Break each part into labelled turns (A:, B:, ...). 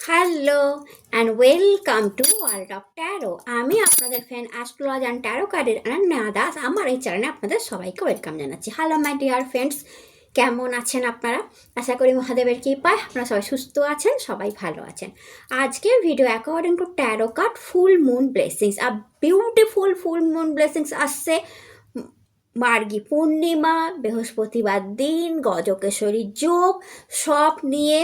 A: Hello and welcome to world of taro. আমি আপনাদের fan astrologer and taro কার্ডের অনন্যা দাস। আমার এই চ্যানেলে আপনাদের সবাইকে ওয়েলকাম জানাচ্ছি। হ্যালো মাই ডিয়ার ফ্রেন্ডস, কেমন আছেন আপনারা? আশা করি মহাদেবের কৃপায় আপনারা সবাই সুস্থ আছেন, সবাই ভালো আছেন। আজকের video according to taro card full moon blessings, a beautiful full moon blessings আসছে। মার্গী পূর্ণিমা, বৃহস্পতিবার দিন, গজকেশরী যোগ সব নিয়ে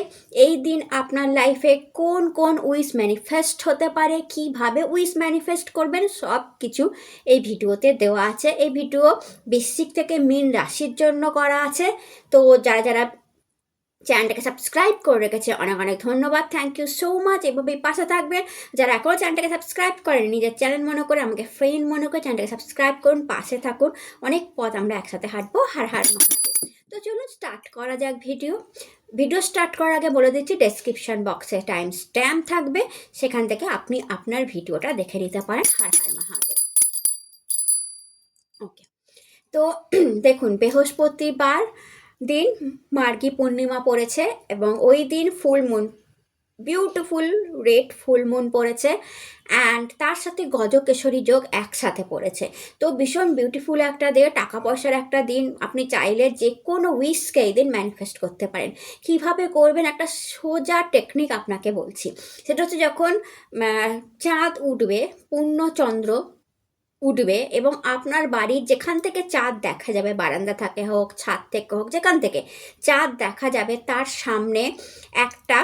A: এই দিন আপনার লাইফে কোন কোন উইশ ম্যানিফেস্ট হতে পারে, কিভাবে উইশ ম্যানিফেস্ট করবেন, সব কিছু এই ভিডিওতে দেওয়া আছে। এই ভিডিও বৃশ্চিক থেকে মীন রাশির জন্য করা আছে। তো যারা যারা চ্যানেলটাকে সাবস্ক্রাইব করে রেখেছে অনেক অনেক ধন্যবাদ, থ্যাংক ইউ সো মাচ। এভাবেই পাশে থাকবেন। যারা এখনও চ্যানেলটাকে সাবস্ক্রাইব করেন, নিজের চ্যানেল মনে করে, আমাকে ফ্রেন্ড মনে করে চ্যানেলটাকে সাবস্ক্রাইব করুন, পাশে থাকুন। অনেক পথ আমরা একসাথে হাঁটবো। হার হার মহাদেব। তো চলুন স্টার্ট করা যাক ভিডিও স্টার্ট করার আগে বলে দিচ্ছি, ডেসক্রিপশন বক্সে টাইম স্ট্যাম্প থাকবে, সেখান থেকে আপনি আপনার ভিডিওটা দেখে নিতে পারেন। হার হার মহাদেব। ওকে, তো দেখুন, বৃহস্পতিবার দিন মার্গী পূর্ণিমা পড়েছে এবং ওই দিন full moon, beautiful red full moon পড়েছে, অ্যান্ড তার সাথে গজকেশরী যোগ একসাথে পড়েছে। তো ভীষণ বিউটিফুল একটা দিন, টাকা পয়সার একটা দিন। আপনি চাইলে যে কোনো উইশকে এই দিন ম্যানিফেস্ট করতে পারেন। কিভাবে করবেন, একটা সোজা টেকনিক আপনাকে বলছি। সেটা হচ্ছে যখন চাঁদ উঠবে, পূর্ণচন্দ্র উঠবে এবং আপনার বাড়ির যেখান থেকে চাঁদ দেখা যাবে, বারান্দা থেকে হোক, ছাদ থেকে হোক, যেখান থেকে চাঁদ দেখা যাবে, তার সামনে একটা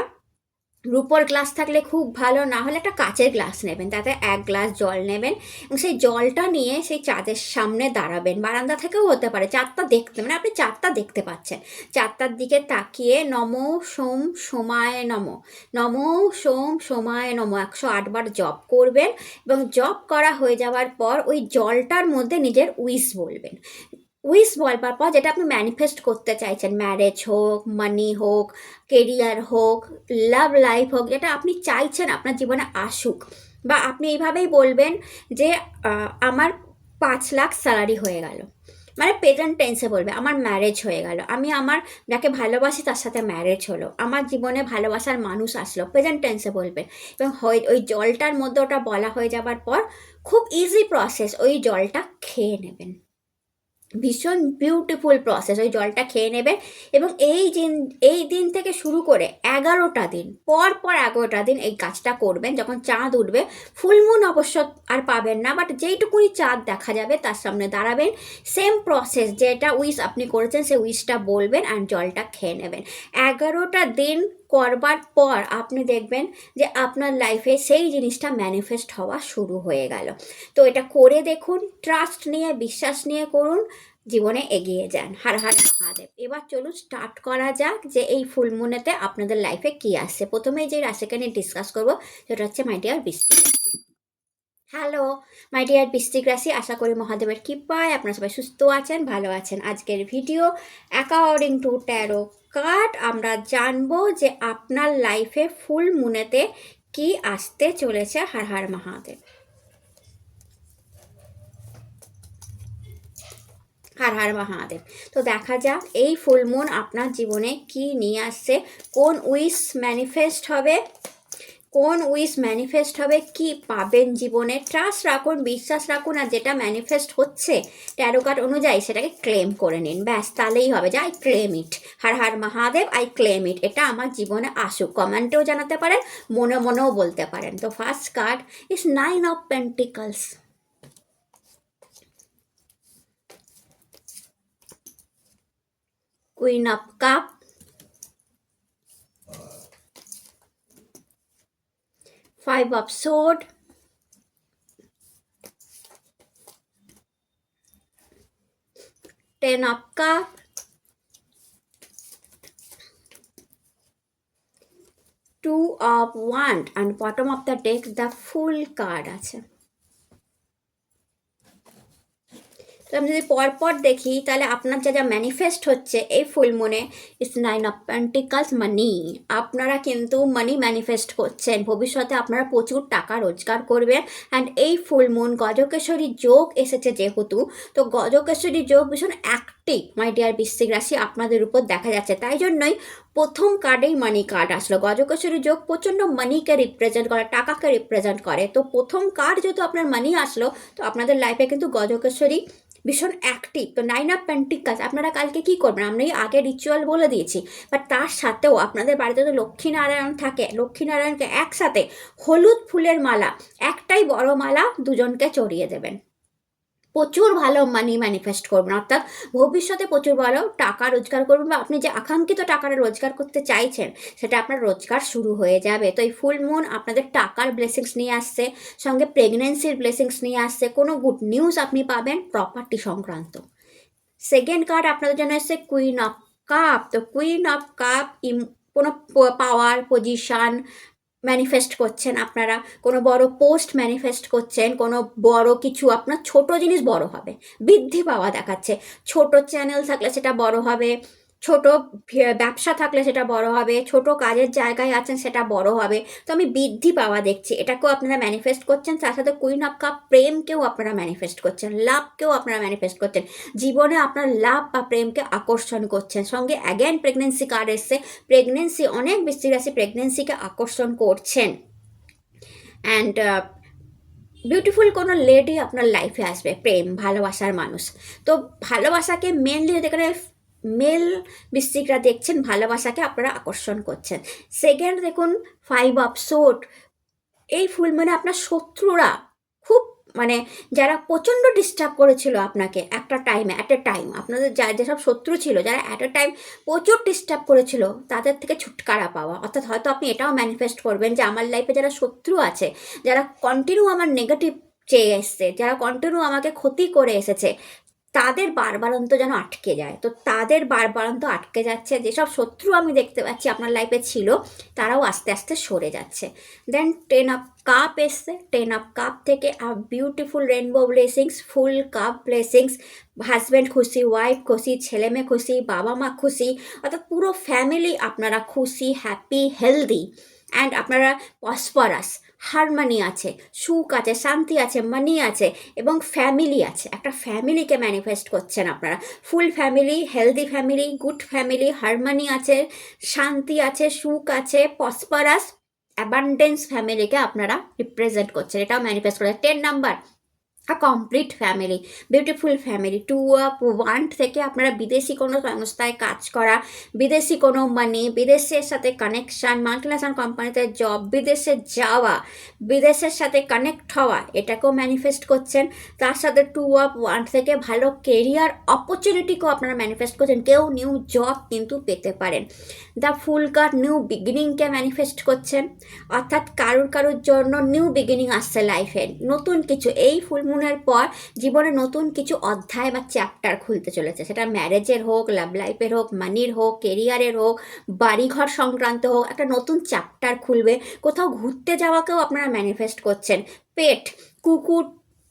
A: রুপোর গ্লাস থাকলে খুব ভালো, না হলে একটা কাচের গ্লাস নেবেন, তাতে এক গ্লাস জল নেবেন এবং সেই জলটা নিয়ে সেই চাঁদের সামনে দাঁড়াবেন। বারান্দা থেকেও হতে পারে, চাঁদটা দেখতে, মানে আপনি চাঁদটা দেখতে পাচ্ছেন, চাঁদটার দিকে তাকিয়ে নমো সোম সোমায় নমো, নমো সোম সোমায় নমো 108 বার জপ করবেন এবং জপ করা হয়ে যাওয়ার পর ওই জলটার মধ্যে নিজের উইশ বলবেন। উইশ বলবার পর যেটা আপনি ম্যানিফেস্ট করতে চাইছেন, ম্যারেজ হোক, মানি হোক, কেরিয়ার হোক, লাভ লাইফ হোক, যেটা আপনি চাইছেন আপনার জীবনে আসুক, বা আপনি এইভাবেই বলবেন যে আমার 5 লাখ স্যালারি হয়ে গেল, মানে প্রেজেন্ট টেন্সে বলবে আমার ম্যারেজ হয়ে গেল, আমি আমার যাকে ভালোবাসি তার সাথে ম্যারেজ হলো, আমার জীবনে ভালোবাসার মানুষ আসলো, প্রেজেন্ট টেন্সে বলবেন। এবং ওই জলটার মধ্যে ওটা বলা হয়ে যাবার পর খুব ইজি প্রসেস, ওই জলটা খেয়ে নেবেন। ভীষণ বিউটিফুল প্রসেস, ওই জলটা খেয়ে নেবেন এবং এই দিন থেকে শুরু করে 11টা দিন পর 11টা দিন এই কাজটা করবেন। যখন চাঁদ উঠবে, ফুলমুন অবশ্য আর পাবেন না, বাট যেইটুকুনি চাঁদ দেখা যাবে তার সামনে দাঁড়াবেন, সেম প্রসেস, যেটা উইশ আপনি করেছেন সেই উইশটা বলবেন আর জলটা খেয়ে নেবেন। 11টা দিন করবার পর আপনি দেখবেন যে আপনার লাইফে সেই জিনিসটা ম্যানিফেস্ট হওয়া শুরু হয়ে গেল। তো এটা করে দেখুন, ট্রাস্ট নিয়ে, বিশ্বাস নিয়ে করুন, জীবনে এগিয়ে যান। হার হার মহাদেব। এবার চলুন স্টার্ট করা যাক যে এই ফুলমুনেতে আপনাদের লাইফে কি আসছে। প্রথমেই যে রাশিকে নিয়ে ডিসকাস করবো সেটা হচ্ছে মাই ডিয়ার বৃশ্চিক রাশি। হ্যালো মাই ডিয়ার বৃশ্চিক রাশি, আশা করি মহাদেবের কৃপায় আপনারা সবাই সুস্থ আছেন, ভালো আছেন। আজকের video according to taro card আমরা জানবো যে আপনার লাইফে ফুল মুনেতে কি আসতে চলেছে। হার হার মহাদেব। হার হার মহাদেব। তো দেখা যাক এই ফুলমুন আপনার জীবনে কি নিয়ে আসছে, কোন উইশ ম্যানিফেস্ট হবে, কোন উইশ ম্যানিফেস্ট হবে, কি পাবেন জীবনে। ট্রাস্ট রাখুন, বিশ্বাস রাখুন, আর যেটা ম্যানিফেস্ট হচ্ছে ট্যারো কার্ড অনুযায়ী সেটাকে ক্লেম করে নিন, ব্যাস তাহলেই হবে যে I claim it. Her her Mahadev, I claim ইট, এটা আমার জীবনে আসুক। কমেন্টেও জানাতে পারেন, মনে মনেও বলতে পারেন। তো first card is 9 of pentacles, queen of cup, 5 of sword, 10 of cup, 2 of wand, and bottom of the deck the full card আছে। তো আমি যদি পরপর দেখি তাহলে আপনার যা যা ম্যানিফেস্ট হচ্ছে এই ফুল মুনে ইস 9 অফ পেন্টিকলস মানি। আপনারা কিন্তু মানি ম্যানিফেস্ট করছেন, ভবিষ্যতে আপনারা প্রচুর টাকা রোজগার করবেন। অ্যান্ড এই ফুল মুন গজকেশ্বরী যোগ এসেছে যেহেতু, তো গজকেশ্বরী যোগ ভীষণ অ্যাক্টিভ মাই ডিয়ার বৃশ্চিক রাশি আপনাদের উপর দেখা যাচ্ছে। তাই জন্যই প্রথম কার্ডেই মানি কার্ড আসলো। গজকেশ্বরী যোগ প্রচণ্ড মানিকে রিপ্রেজেন্ট করে, টাকাকে রিপ্রেজেন্ট করে। তো প্রথম কার্ড যেহেতু আপনার মানি আসলো, তো আপনাদের লাইফে কিন্তু গজকেশ্বরী ভীষণ অ্যাক্টিভ। তো 9 অফ পেন্টিকলস আপনারা কালকে কী করবেন আমি আগে রিচুয়াল বলে দিয়েছি, বাট তার সাথেও আপনাদের বাড়িতে তো লক্ষ্মীনারায়ণ থাকে, লক্ষ্মীনারায়ণকে একসাথে হলুদ ফুলের মালা, একটাই বড় মালা দুজনকে চড়িয়ে দেবেন। প্রচুর ভালো মানি ম্যানিফেস্ট করবেন, অর্থাৎ ভবিষ্যতে প্রচুর ভালো টাকা রোজগার করবেন, বা আপনি যে আকাঙ্ক্ষিত টাকাটা রোজগার করতে চাইছেন সেটা আপনার রোজগার শুরু হয়ে যাবে। তো এই ফুল মুন আপনাদের টাকার ব্লেসিংস নিয়ে আসছে, সঙ্গে প্রেগনেন্সির ব্লেসিংস নিয়ে আসছে, কোনো গুড নিউজ আপনি পাবেন প্রপার্টি সংক্রান্ত। সেকেন্ড কার্ড আপনাদের জন্য এসছে কুইন অফ কাপ। তো কুইন অফ কাপ কোনো পাওয়ার পজিশন ম্যানিফেস্ট করছেন আপনারা, কোনো বড় পোস্ট ম্যানিফেস্ট করছেন, কোনো বড় কিছু আপনার ছোট জিনিস বড় হবে, বৃদ্ধি পাওয়া দেখাচ্ছে। ছোট চ্যানেল থাকলে সেটা বড় হবে, ছোট ব্যবসা থাকলে সেটা বড় হবে, ছোট কাজের জায়গায় আছেন সেটা বড় হবে। তো আমি বৃদ্ধি পাওয়া দেখছি, এটাকেও আপনারা ম্যানিফেস্ট করছেন। তার সাথে কুইন অফ কাপ প্রেমকেও আপনারা ম্যানিফেস্ট করছেন, লাভকেও আপনারা ম্যানিফেস্ট করছেন, জীবনে আপনার লাভ বা প্রেমকে আকর্ষণ করছেন। সঙ্গে অ্যাগেন প্রেগনেন্সি কার্ড এসছে, প্রেগনেন্সি অনেক বৃশ্চিক রাশি প্রেগনেন্সিকে আকর্ষণ করছেন। অ্যান্ড বিউটিফুল কোনো লেডি আপনার লাইফে আসবে, প্রেম ভালোবাসার মানুষ। তো ভালোবাসাকে মেনলি এখানে মেল বৃশ্চিকরা দেখছেন, ভালোবাসাকে আপনারা আকর্ষণ করছেন। সেকেন্ড দেখুন 5 অফ সোর্ড। এই ফুল মানে আপনার শত্রুরা খুব মানে যারা প্রচণ্ড ডিস্টার্ব করেছিল আপনাকে একটা টাইমে, অ্যাট এ টাইম আপনাদের যেসব শত্রু ছিল যারা অ্যাট এ টাইম প্রচুর ডিস্টার্ব করেছিল, তাদের থেকে ছুটকারা পাওয়া। অর্থাৎ হয়তো আপনি এটাও ম্যানিফেস্ট করবেন যে আমার লাইফে যারা শত্রু আছে, যারা কন্টিনিউ আমার নেগেটিভ চেয়ে এসছে, যারা কন্টিনিউ আমাকে ক্ষতি করে এসেছে, তাদের বারবারন্ত যেন আটকে যায়। তো তাদের বারবারন্ত আটকে যাচ্ছে, যেসব শত্রু আমি দেখতে পাচ্ছি আপনার লাইফে ছিল তারাও আস্তে আস্তে সরে যাচ্ছে। দেন 10 অফ কাপ এসছে, 10 অফ কাপ থেকে বিউটিফুল রেনবো ব্লেসিংস, ফুল কাপ ব্লেসিংস, হাজব্যান্ড খুশি, ওয়াইফ খুশি, ছেলে মেয়ে খুশি, বাবা মা খুশি, অর্থাৎ পুরো ফ্যামিলি আপনারা খুশি, হ্যাপি, হেলদি, অ্যান্ড আপনারা প্রসপারাস, হারমানি আছে, সুখ আছে, শান্তি আছে, মানি আছে, এবং ফ্যামিলি আছে। একটা ফ্যামিলিকে ম্যানিফেস্ট করছেন আপনারা, full family, healthy family, good family, harmony আছে, শান্তি আছে, সুখ আছে, প্রসপারাস, অ্যাবান্ডেন্স ফ্যামিলিকে আপনারা রিপ্রেজেন্ট করছেন, এটাও ম্যানিফেস্ট করে। 10 number complete family, beautiful family. 2 of wand থেকে আপনারা বিদেশি কোনো সংস্থায় কাজ করা, বিদেশি কোনো মানি, বিদেশের সাথে কানেকশান, মাল্টিন্যাশনাল কোম্পানিতে জব, বিদেশে যাওয়া, বিদেশের সাথে কানেক্ট হওয়া, এটাকেও ম্যানিফেস্ট করছেন। তার সাথে 2 অফ ওয়ান্ড থেকে ভালো কেরিয়ার অপরচুনিটিকেও আপনারা ম্যানিফেস্ট করছেন, কেউ নিউ জব কিন্তু পেতে পারেন। দ্য ফুল কার্ড নিউ বিগিনিংকে ম্যানিফেস্ট করছেন, অর্থাৎ কারুর জন্য নিউ বিগিনিং আসছে লাইফে, নতুন কিছু। এই ফুল মুনের পর জীবনে নতুন কিছু অধ্যায় বা চ্যাপ্টার খুলতে চলেছে, সেটা ম্যারেজের হোক, লাভ লাইফের হোক, মানির হোক, কেরিয়ারের হোক, বাড়িঘর সংক্রান্ত হোক, একটা নতুন চ্যাপ্টার খুলবে। কোথাও ঘুরতে যাওয়াকেও আপনারা ম্যানিফেস্ট করছেন। পেট, কুকুর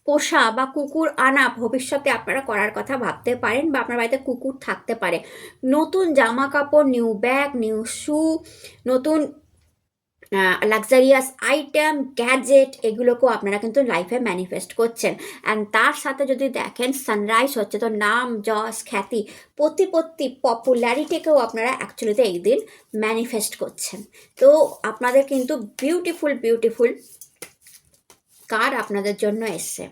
A: পোষা বা কুকুর আনা ভবিষ্যতে আপনারা করার কথা ভাবতে পারেন, বা আপনার বাড়িতে কুকুর থাকতে পারে। নতুন জামা কাপড়, নিউ ব্যাগ, নিউ শু, নতুন লাক্সারিয়াস আইটেম, গ্যাজেট, এগুলোকেও আপনারা কিন্তু লাইফে ম্যানিফেস্ট করছেন। অ্যান্ড তার সাথে যদি দেখেন সানরাইজ হচ্ছে, তো নাম, যশ, খ্যাতি, প্রতিপত্তি, পপুলারিটিকেও আপনারা অ্যাকচুয়ালিতে এই দিন ম্যানিফেস্ট করছেন। তো আপনাদের কিন্তু বিউটিফুল বিউটিফুল কার্ড আপনাদের জন্য এসছে।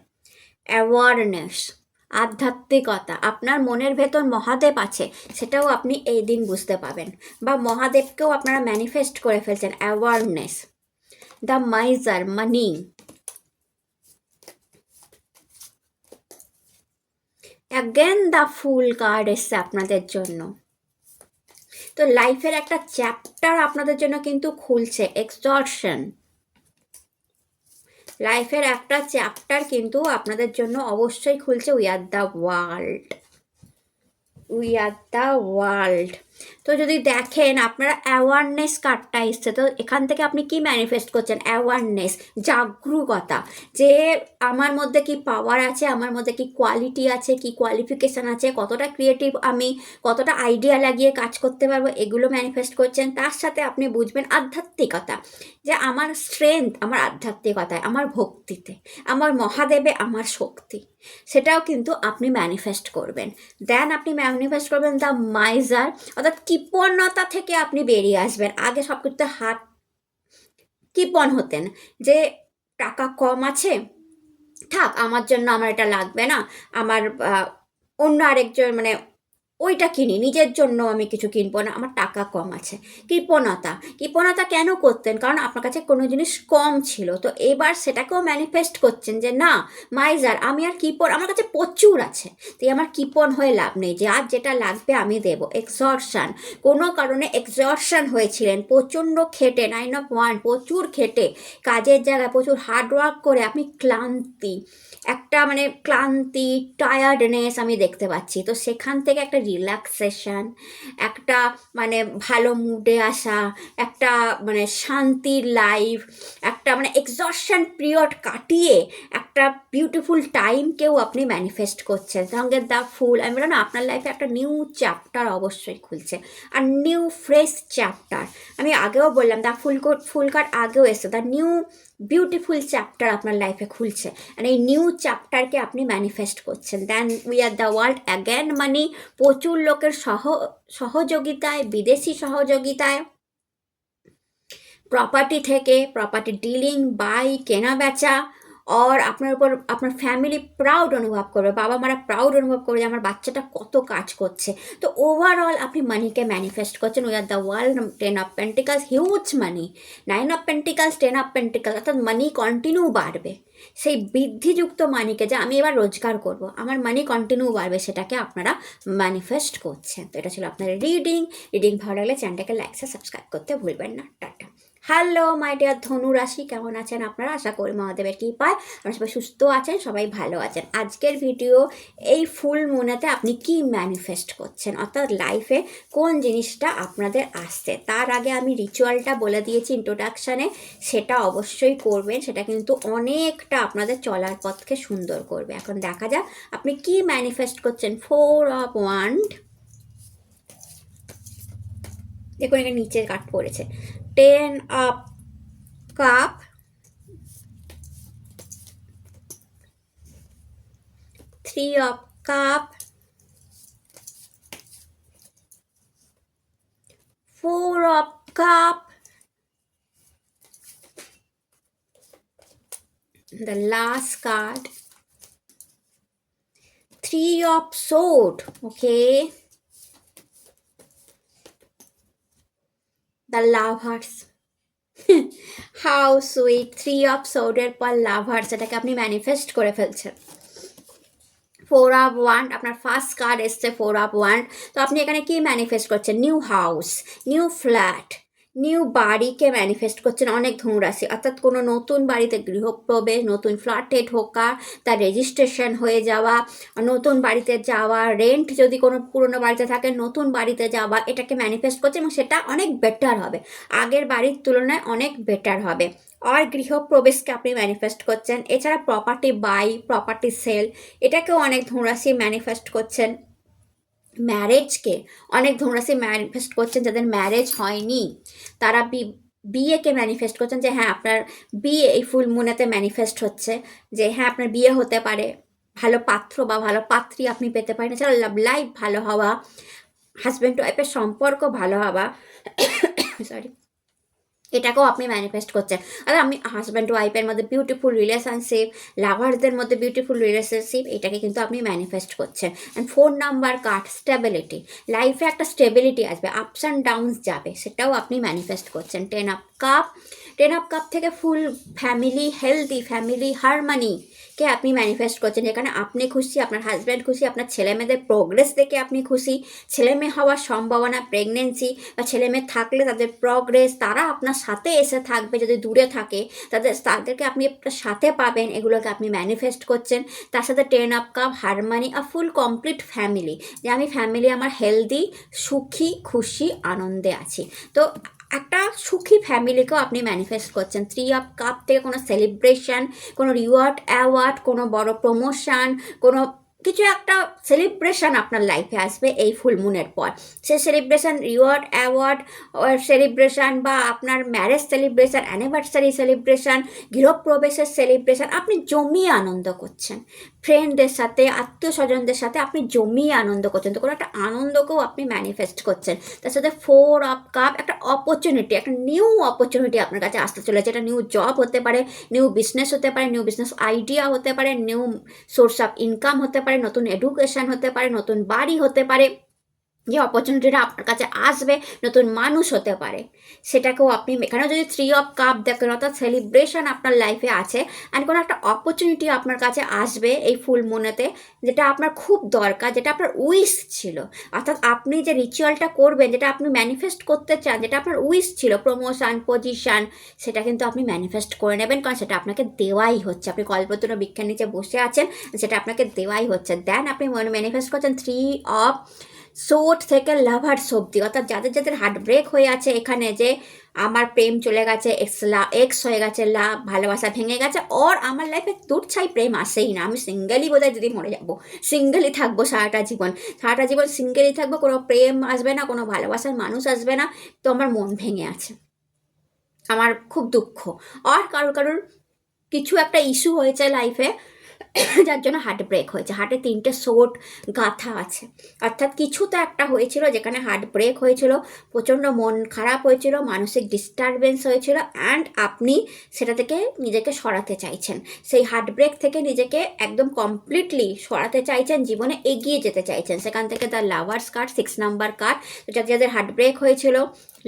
A: অ্যাওয়ারনেস, আধ্যাত্মিকতা, আপনার মনের ভেতর মহাদেব আছে সেটাও আপনি এই দিন বুঝতে পাবেন, বা মহাদেবকেও আপনারা ম্যানিফেস্ট করে ফেলছেন। Awareness, the miser, money, again the fool card এসছে আপনাদের জন্য। তো লাইফের একটা চ্যাপ্টার আপনাদের জন্য কিন্তু খুলছে। এক্সজর্শন, লাইফের একটা চ্যাপ্টার কিন্তু আপনাদের জন্য অবশ্যই খুলছে। We are the world, we are the world. তো যদি দেখেন আপনারা অ্যাওয়ারনেস কার্ডটা এসছে, তো এখান থেকে আপনি কি ম্যানিফেস্ট করছেন? অ্যাওয়ারনেস, জাগরুকতা, যে আমার মধ্যে কি পাওয়ার আছে, আমার মধ্যে কি কোয়ালিটি আছে, কি কোয়ালিফিকেশান আছে, কতটা ক্রিয়েটিভ আমি, কতটা আইডিয়া লাগিয়ে কাজ করতে পারবো, এগুলো ম্যানিফেস্ট করছেন। তার সাথে আপনি বুঝবেন আধ্যাত্মিকতা, যে আমার স্ট্রেংথ আমার আধ্যাত্মিকতায়, আমার ভক্তিতে, আমার মহাদেবে আমার শক্তি, সেটাও কিন্তু আপনি ম্যানিফেস্ট করবেন। দেন আপনি ম্যানিফেস্ট করবেন দ্য মাইজার, অর্থাৎ কৃপণতা থেকে আপনি বেরিয়ে আসবেন। আগে সব কিছুতে হাত কৃপণ হতেন, যে টাকা কম আছে, থাক আমার জন্য, আমার এটা লাগবে না, আমার অন্য আরেকজন মানে ওইটা কিনি, নিজের জন্য আমি কিছু কিনবো না, আমার টাকা কম আছে। কৃপণতা, কৃপণতা কেন করতেন? কারণ আপনার কাছে কোনো জিনিস কম ছিল। তো এবার সেটাকেও ম্যানিফেস্ট করছেন যে না মাইজার, আমি আর কৃপণ, আমার কাছে প্রচুর আছে, তাই আমার কৃপণ হয়ে লাভ নেই, যে আর যেটা লাগবে আমি দেবো। এক্সর্শন, কোনো কারণে এক্সর্শন হয়েছিলেন, প্রচণ্ড খেটে, 9 of 1 প্রচুর খেটে, কাজের জায়গায় প্রচুর হার্ডওয়ার্ক করে আপনি ক্লান্তি, একটা মানে ক্লান্তি, টায়ার্ডনেস আমি দেখতে পাচ্ছি। তো সেখান থেকে একটা রিল্যাক্সেশন, একটা মানে ভালো মুডে আসা, একটা মানে শান্তির লাইফ, একটা মানে এক্সস্টন পিরিয়ড কাটিয়ে একটা বিউটিফুল টাইমকেও আপনি ম্যানিফেস্ট করছেন। সঙ্গে দ্য ফুল, আমি বললাম না আপনার লাইফে একটা নিউ চ্যাপ্টার অবশ্যই খুলছে, আর নিউ ফ্রেশ চ্যাপ্টার। আমি আগেও বললাম দ্য ফুল কার্ড আগেও এসছে, দ্য নিউ বিউটিফুল চ্যাপ্টার আপনার লাইফে খুলছে, আর এই নিউ চ্যাপ্টারকে আপনি ম্যানিফেস্ট করছেন। Then we are the world again money, প্রচুর লোকের সহযোগিতায়, বিদেশি সহযোগিতায়, প্রপার্টি থেকে, প্রপার্টি ডিলিং, বাই, কেনা বেচা, আর আপনার উপর আপনার ফ্যামিলি প্রাউড অনুভব করবে, বাবা মারা প্রাউড অনুভব করবে যে আমার বাচ্চাটা কত কাজ করছে। তো ওভারঅল আপনি মানিকে ম্যানিফেস্ট করছেন। We are the world, 10 of Pentacles, huge money, 9 of Pentacles, 10 of Pentacles, অর্থাৎ মানি কন্টিনিউ বাড়বে। সেই বৃদ্ধিযুক্ত মানিকে, যে আমি এবার রোজগার করব, আমার মানি কন্টিনিউ বাড়বে, সেটাকে আপনারা ম্যানিফেস্ট করছেন। তো এটা ছিল আপনার রিডিং ভালো লাগলে চ্যানেলটাকে লাইক সাবস্ক্রাইব করতে ভুলবেন না। টাটা। হ্যালো মাই ডিয়ার ধনু রাশি, কেমন আছেন আপনারা? আশা করি মহাদেবের কৃপায় আপনারা সবাই সুস্থ আছেন, সবাই ভালো আছেন। আজকের ভিডিও, এই ফুল মুনেতে আপনি কি ম্যানিফেস্ট করছেন, অর্থাৎ লাইফে কোন জিনিসটা আপনাদের আসছে। তার আগে আমি রিচুয়ালটা বলে দিয়েছি ইন্ট্রোডাকশানে, সেটা অবশ্যই করবেন, সেটা কিন্তু অনেকটা আপনাদের চলার পথকে সুন্দর করবে। এখন দেখা যাক আপনি কি ম্যানিফেস্ট করছেন। 4 of Wands, দেখুন এখানে নিচের কাঠ পড়েছে, 10 of Cup, 3 of Cup, 4 of Cup, the last card, 3 of Swords, okay, the Lovers. How sweet, 3 of Swords এর পর লাভার্স, এটাকে আপনি ম্যানিফেস্ট করে ফেলছেন। 4 of Wands, আপনার ফার্স্ট কার্ড এসছে 4 of Wands। তো আপনি এখানে কি ম্যানিফেস্ট করছেন? New house, new flat, new বাড়িকে ম্যানিফেস্ট করছেন অনেক ধনুরাশি, অর্থাৎ কোনো নতুন বাড়িতে গৃহপ্রবেশ, নতুন ফ্ল্যাটে ঢোকা, তার রেজিস্ট্রেশন হয়ে যাওয়া, নতুন বাড়িতে যাওয়া, রেন্ট যদি কোনো পুরনো বাড়িতে থাকে নতুন বাড়িতে যাওয়া, এটাকে ম্যানিফেস্ট করছে, এবং সেটা অনেক বেটার হবে, আগের বাড়ির তুলনায় অনেক বেটার হবে। আর গৃহপ্রবেশকে আপনি ম্যানিফেস্ট করছেন। এছাড়া প্রপার্টি বাই, প্রপার্টি সেল, এটাকেও অনেক ধনুরাশি ম্যানিফেস্ট করছেন। ম্যারেজকে অনেক ধনুরাশি ম্যানিফেস্ট করছেন, যাদের ম্যারেজ হয়নি তারা বিয়েকে ম্যানিফেস্ট করছেন, যে হ্যাঁ আপনার বিয়ে এই ফুল মুনেতে ম্যানিফেস্ট হচ্ছে, যে হ্যাঁ আপনার বিয়ে হতে পারে, ভালো পাত্র বা ভালো পাত্রী আপনি পেতে পারেন। এছাড়া লাভ লাইফ ভালো হওয়া, হাজব্যান্ড ওয়াইফের সম্পর্ক ভালো হওয়া, সরি, এটাকেও আপনি ম্যানিফেস্ট করছেন। আর আমি হাজব্যান্ড ওয়াইফের মধ্যে বিউটিফুল রিলেশনশিপ, লাভারদের মধ্যে বিউটিফুল রিলেশনশিপ, এটাকে কিন্তু আপনি ম্যানিফেস্ট করছেন। অ্যান্ড 4 নাম্বার কার্ড, স্টেবিলিটি, লাইফে একটা স্টেবিলিটি আসবে, আপস অ্যান্ড ডাউনস যাবে, সেটাও আপনি ম্যানিফেস্ট করছেন। কাপ থেকে ফুল ফ্যামিলি, হেলদি ফ্যামিলি, হারমানিকে আপনি ম্যানিফেস্ট করছেন, যেখানে আপনি খুশি, আপনার হাজব্যান্ড খুশি, আপনার ছেলেমেয়েদের প্রোগ্রেস দেখে আপনি খুশি, ছেলেমেয়ে হওয়ার সম্ভাবনা, প্রেগনেন্সি বা ছেলেমেয়ে থাকলে তাদের প্রোগ্রেস, তারা আপনার সাথে এসে থাকবে, যদি দূরে থাকে তাদেরকে আপনি আপনার সাথে পাবেন, এগুলোকে আপনি ম্যানিফেস্ট করছেন। তার সাথে 10 of cup, harmony, a full complete family, যে আমি ফ্যামিলি আমার হেলদি, সুখী, খুশি, আনন্দে আছি। তো একটা সুখী ফ্যামিলিকেও আপনি ম্যানিফেস্ট করছেন। 3 অফ কাপ থেকে কোনো সেলিব্রেশন, কোনো রিওয়ার্ড, অ্যাওয়ার্ড, কোনো বড় প্রমোশন, কোনো কিছু একটা সেলিব্রেশন আপনার লাইফে আসবে এই ফুলমুনের পর। সে সেলিব্রেশন, রিওয়ার্ড, অ্যাওয়ার্ড সেলিব্রেশন, বা আপনার ম্যারেজ সেলিব্রেশন, অ্যানিভার্সারি সেলিব্রেশন, গৃহপ্রবেশের সেলিব্রেশন, আপনি জমিয়ে আনন্দ করছেন। ফ্রেন্ডদের সাথে, আত্মীয় স্বজনদের সাথে আপনি জমিয়ে আনন্দ করছেন। তো কোনো একটা আনন্দকেও আপনি ম্যানিফেস্ট করছেন। তার সাথে 4 অফ কাপ, একটা অপরচুনিটি, একটা নিউ অপরচুনিটি আপনার কাছে আসতে চলেছে। এটা নিউ জব হতে পারে, নিউ বিজনেস হতে পারে, নিউ বিজনেস আইডিয়া হতে পারে, নিউ সোর্স অফ ইনকাম হতে পারে, নতুন এডুকেশন হতে পারে, নতুন বাড়ি হতে পারে। যে অপরচুনিটিটা আপনার কাছে আসবে, নতুন মানুষ হতে পারে, সেটাকেও আপনি, এখানেও যদি 3 অফ কাপ দেখেন, অর্থাৎ সেলিব্রেশন আপনার লাইফে আছে, অ্যান্ড কোনো একটা অপরচুনিটি আপনার কাছে আসবে এই ফুল মুনেতে, যেটা আপনার খুব দরকার, যেটা আপনার উইশ ছিল। অর্থাৎ আপনি যে রিচুয়ালটা করবেন, যেটা আপনি ম্যানিফেস্ট করতে চান, যেটা আপনার উইশ ছিল, প্রমোশন, পজিশন, সেটা কিন্তু আপনি ম্যানিফেস্ট করে নেবেন, কারণ সেটা আপনাকে দেওয়াই হচ্ছে। আপনি কল্পতরু বৃক্ষের নিচে বসে আছেন, সেটা আপনাকে দেওয়াই হচ্ছে। দেন আপনি ম্যানিফেস্ট করছেন 3 অফ সোর্ড থেকে লাভার্স অব্দি, অর্থাৎ যাদের হার্ট ব্রেক হয়ে আছে এখানে, যে আমার প্রেম চলে গেছে, এক্স হয়ে গেছে, লাভ, ভালোবাসা ভেঙে গেছে, আমার লাইফে ছাই প্রেম আসেই না, আমি সিঙ্গেলই বোধহয় যদি মরে যাবো, সিঙ্গেলই থাকবো সারাটা জীবন সিঙ্গেলই থাকবো, কোনো প্রেম আসবে না, কোনো ভালোবাসার মানুষ আসবে না, তো আমার মন ভেঙে আছে, আমার খুব দুঃখ। আর কারোর কিছু একটা ইস্যু হয়েছে লাইফে, যার জন্য হার্ট ব্রেক হয়েছে, হার্টে 3টে সোট গাঁথা আছে, অর্থাৎ কিছু তো একটা হয়েছিল যেখানে হার্ট ব্রেক হয়েছিল, প্রচণ্ড মন খারাপ হয়েছিল, মানসিক ডিস্টারবেন্স হয়েছিল, অ্যান্ড আপনি সেটা থেকে নিজেকে সরাতে চাইছেন, সেই হার্ট ব্রেক থেকে নিজেকে একদম কমপ্লিটলি সরাতে চাইছেন, জীবনে এগিয়ে যেতে চাইছেন। সেখান থেকে the lovers card, 6 number card, যাদের হার্ট ব্রেক হয়েছিল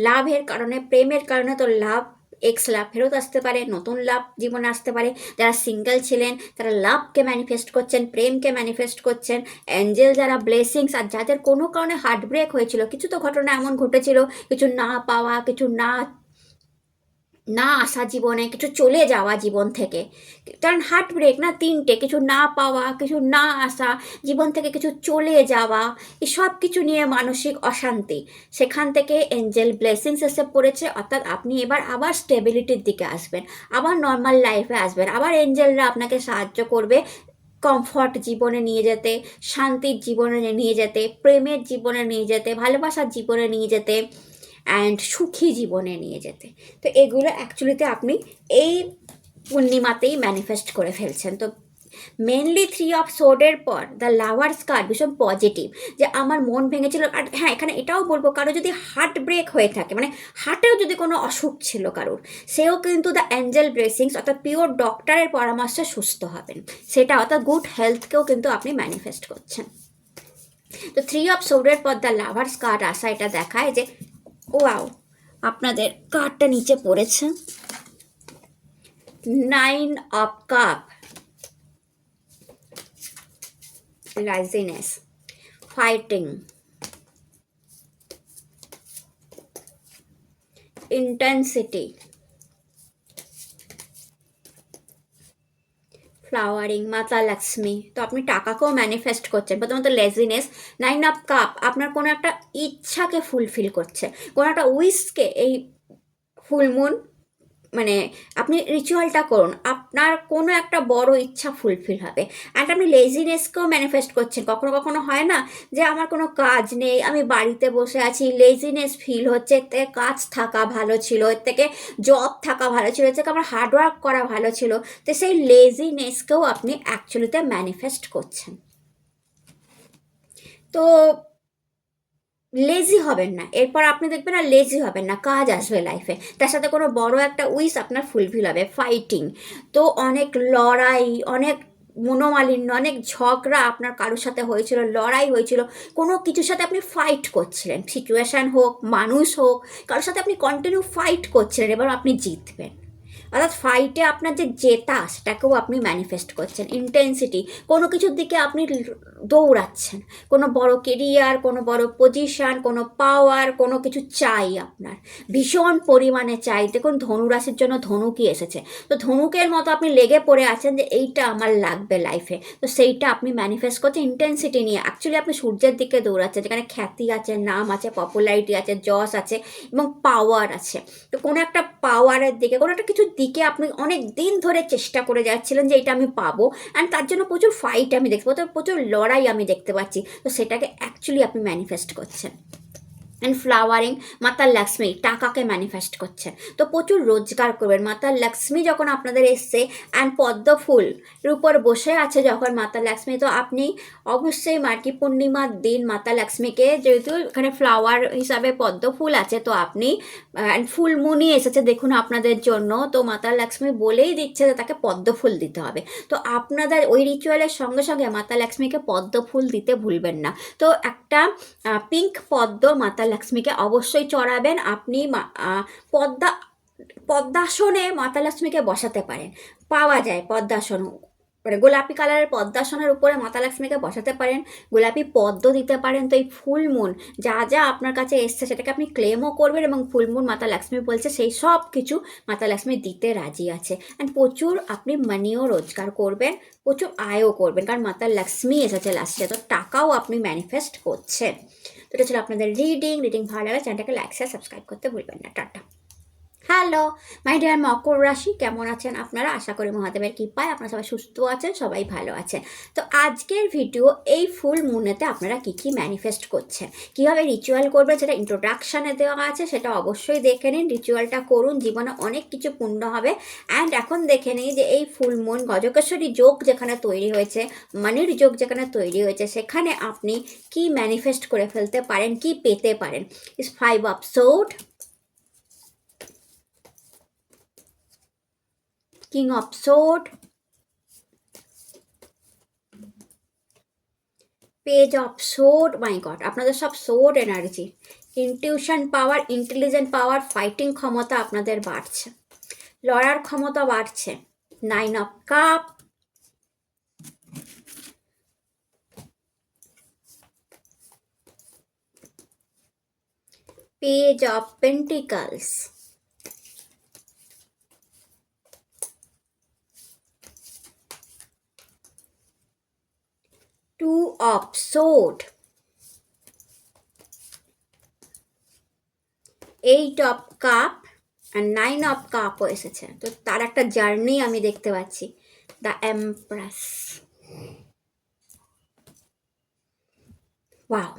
A: লাভের কারণে, প্রেমের কারণে, তো লাভ, এক্স লাভ ফেরত আসতে পারে, নতুন লাভ জীবনে আসতে পারে। যারা সিঙ্গেল ছিলেন তারা লাভকে ম্যানিফেস্ট করছেন, প্রেমকে ম্যানিফেস্ট করছেন, অ্যাঞ্জেল যারা ব্লেসিংস, আর যাদের কোনো কারণে হার্ট ব্রেক হয়েছিল, কিছু তো ঘটনা এমন ঘটেছিল, কিছু না পাওয়া, কিছু না আসা জীবনে, কিছু চলে যাওয়া জীবন থেকে, কারণ হার্ট ব্রেক না, 3টে, কিছু না পাওয়া, কিছু না আসা, জীবন থেকে কিছু চলে যাওয়া, এই সব কিছু নিয়ে মানসিক অশান্তি, সেখান থেকে এঞ্জেল ব্লেসিংস এসে পড়েছে, অর্থাৎ আপনি এবার আবার স্টেবিলিটির দিকে আসবেন, আবার নর্মাল লাইফে আসবেন, আবার এঞ্জেলরা আপনাকে সাহায্য করবে কমফর্ট জীবনে নিয়ে যেতে, শান্তির জীবনে নিয়ে যেতে, প্রেমের জীবনে নিয়ে যেতে, ভালোবাসার জীবনে নিয়ে যেতে, অ্যান্ড সুখী জীবনে নিয়ে যেতে। তো এগুলো অ্যাকচুয়ালিতে আপনি এই পূর্ণিমাতেই ম্যানিফেস্ট করে ফেলছেন। তো মেনলি 3 অফ সোর্ডের পর দ্য লাভার্স কার্ড ভীষণ পজিটিভ, যে আমার মন ভেঙেছিল। আর হ্যাঁ, এখানে এটাও বলবো, কারো যদি হার্ট ব্রেক হয়ে থাকে, মানে হার্টেও যদি কোনো অসুখ ছিল কারোর, সেও কিন্তু দ্য অ্যাঞ্জেল ব্লেসিংস, অর্থাৎ পিওর ডক্টরের পরামর্শে সুস্থ হবেন, সেটা অর্থাৎ গুড হেলথকেও কিন্তু আপনি ম্যানিফেস্ট করছেন। তো 3 অফ সোর্ডের পর দ্য লাভার্স কার্ড আসা, এটা দেখায় যে ওয়াও, আপনাদের কার্ডটা নিচে পড়েছে 9 of cup, laziness, fighting, intensity, flowering, মাতা লক্ষ্মী। তো আপনি টাকাকেও ম্যানিফেস্ট করছেন। প্রথমত লেজিনেস, 9 অফ কাপ আপনার কোনো একটা ইচ্ছাকে ফুলফিল করছে, কোনো একটা উইশকে এই ফুলমুন, মানে আপনি রিচুয়ালটা করুন, আপনার কোনো একটা বড় ইচ্ছা ফুলফিল হবে। অ্যান্ড আপনি লেজিনেসকেও ম্যানিফেস্ট করছেন। কখনো কখনো হয় না যে আমার কোনো কাজ নেই, আমি বাড়িতে বসে আছি, লেজিনেস ফিল হচ্ছে, এর থেকে কাজ থাকা ভালো ছিল, এর থেকে জব থাকা ভালো ছিল, এর থেকে আমার হার্ডওয়ার্ক করা ভালো ছিল। তো সেই লেজিনেসকেও আপনি অ্যাকচুয়ালিতে ম্যানিফেস্ট করছেন। তো লেজি হবেন না, এরপর আপনি দেখবেন আর লেজি হবেন না, কাজ আসবে লাইফে, তার সাথে কোনো বড় একটা উইশ আপনার ফুলফিল হবে। ফাইটিং, তো অনেক লড়াই, অনেক মনোমালিন্য, অনেক ঝগড়া আপনার কারোর সাথে হয়েছিল, লড়াই হয়েছিল, কোনো কিছুর সাথে আপনি ফাইট করছিলেন, সিচুয়েশান হোক, মানুষ হোক, কারোর সাথে আপনি কন্টিনিউ ফাইট করছিলেন, এবার আপনি জিতবেন। অর্থাৎ ফাইটে আপনার যে জেতা সেটাকেও আপনি ম্যানিফেস্ট করছেন। ইন্টেন্সিটি, কোনো কিছুর দিকে আপনি দৌড়াচ্ছেন, কোনো বড় কেরিয়ার, কোনো বড় পজিশান, কোনো পাওয়ার, কোনো কিছু চাই আপনার, ভীষণ পরিমাণে চাই। দেখুন ধনুরাশির জন্য ধনুকই এসেছে, তো ধনুকের মতো আপনি লেগে পড়ে আছেন যে এইটা আমার লাগবে লাইফে, তো সেইটা আপনি ম্যানিফেস্ট করছেন ইন্টেন্সিটি নিয়ে। অ্যাকচুয়ালি আপনি সূর্যের দিকে দৌড়াচ্ছেন, যেখানে খ্যাতি আছে, নাম আছে, পপুলারিটি আছে, যশ আছে এবং পাওয়ার আছে। তো কোনো একটা পাওয়ারের দিকে, কোনো একটা কিছুর দিকে আপনি অনেক দিন ধরে চেষ্টা করে যাচ্ছিলেন যে এটা আমি পাবো, অ্যান্ড তার জন্য প্রচুর ফাইট আমি দেখতে পাচ্ছি, প্রচুর লড়াই আমি দেখতে পাচ্ছি, তো সেটাকে অ্যাকচুয়ালি আপনি ম্যানিফেস্ট করছেন। অ্যান্ড ফ্লাওয়ারিং, মাতা লক্ষ্মী টাকাকে ম্যানিফেস্ট করছে, তো প্রচুর রোজগার করবেন। মাতা লক্ষ্মী যখন আপনাদের এসছে অ্যান্ড পদ্ম ফুলের উপর বসে আছে যখন মাতা লক্ষ্মী, তো আপনি অবশ্যই মার্গী পূর্ণিমার দিন মাতা লক্ষ্মীকে, যেহেতু এখানে ফ্লাওয়ার হিসাবে পদ্ম ফুল আছে, তো আপনি অ্যান্ড ফুলমুনি এসেছে দেখুন আপনাদের জন্য, তো মাতা লক্ষ্মী বলেই দিচ্ছে যে তাকে পদ্ম ফুল দিতে হবে। তো আপনাদের ওই রিচুয়ালের সঙ্গে সঙ্গে মাতা লক্ষ্মীকে পদ্ম ফুল দিতে ভুলবেন না। তো একটা পিঙ্ক পদ্ম মাতা লক্ষ্মীকে অবশ্যই চড়াবেন। আপনি পদ্মাসনে মাতা লক্ষ্মীকে বসাতে পারেন, পাওয়া যায় পদ্মাসন, মানে গোলাপি কালারের পদ্মাসনের উপরে মাতা লক্ষ্মীকে বসাতে পারেন, গোলাপি পদ্ম দিতে পারেন। তো এই ফুলমুন যা যা আপনার কাছে এসছে সেটাকে আপনি ক্লেমও করবেন, এবং ফুলমুন মাতা লক্ষ্মী বলছে সেই সব কিছু মাতা লক্ষ্মী দিতে রাজি আছে। অ্যান্ড প্রচুর আপনি মানিও রোজগার করবেন, প্রচুর আয়ও করবেন, কারণ মাতা লক্ষ্মী এসেছে লাস্টে, তো টাকাও আপনি ম্যানিফেস্ট করছেন। তো এটা ছিল আপনাদের রিডিং ভালো লাগে চ্যানেলটাকে লাইক শেয়ার সাবস্ক্রাইব করতে ভুলবেন না। টাটা। হ্যালো মাই ডিয়ার মকর রাশি, কেমন আছেন আপনারা? আশা করি মহাদেবের কৃপায় আপনারা সবাই সুস্থ আছেন, সবাই ভালো আছেন। তো আজকের ভিডিও এই ফুল মুনেতে আপনারা কী কী ম্যানিফেস্ট করছেন, কীভাবে রিচুয়াল করবেন, সেটা ইন্ট্রোডাকশানে দেওয়া আছে, সেটা অবশ্যই দেখে নিন, রিচুয়ালটা করুন, জীবনে অনেক কিছু পূর্ণ হবে। অ্যান্ড এখন দেখে নিই যে এই ফুল মুন গজকেশ্বরী যোগ যেখানে তৈরি হয়েছে, মানির যোগ যেখানে তৈরি হয়েছে, সেখানে আপনি কি ম্যানিফেস্ট করে ফেলতে পারেন, কি পেতে পারেন। ইস 5 of sword, King of Sword, Page of Sword, my God, আপনাদের সব sword energy, intuition power, intelligent power, fighting ক্ষমতা আপনাদের বাড়ছে, লড়ার ক্ষমতা বাড়ছে। 9 of cup, Page of Pentacles, Two of Sword, 8 of Cup আর 9 of Cup এসেছে। তো তার একটা জার্নি আমি দেখতে পাচ্ছি, দ্য এমপ্রেস। ওয়াও।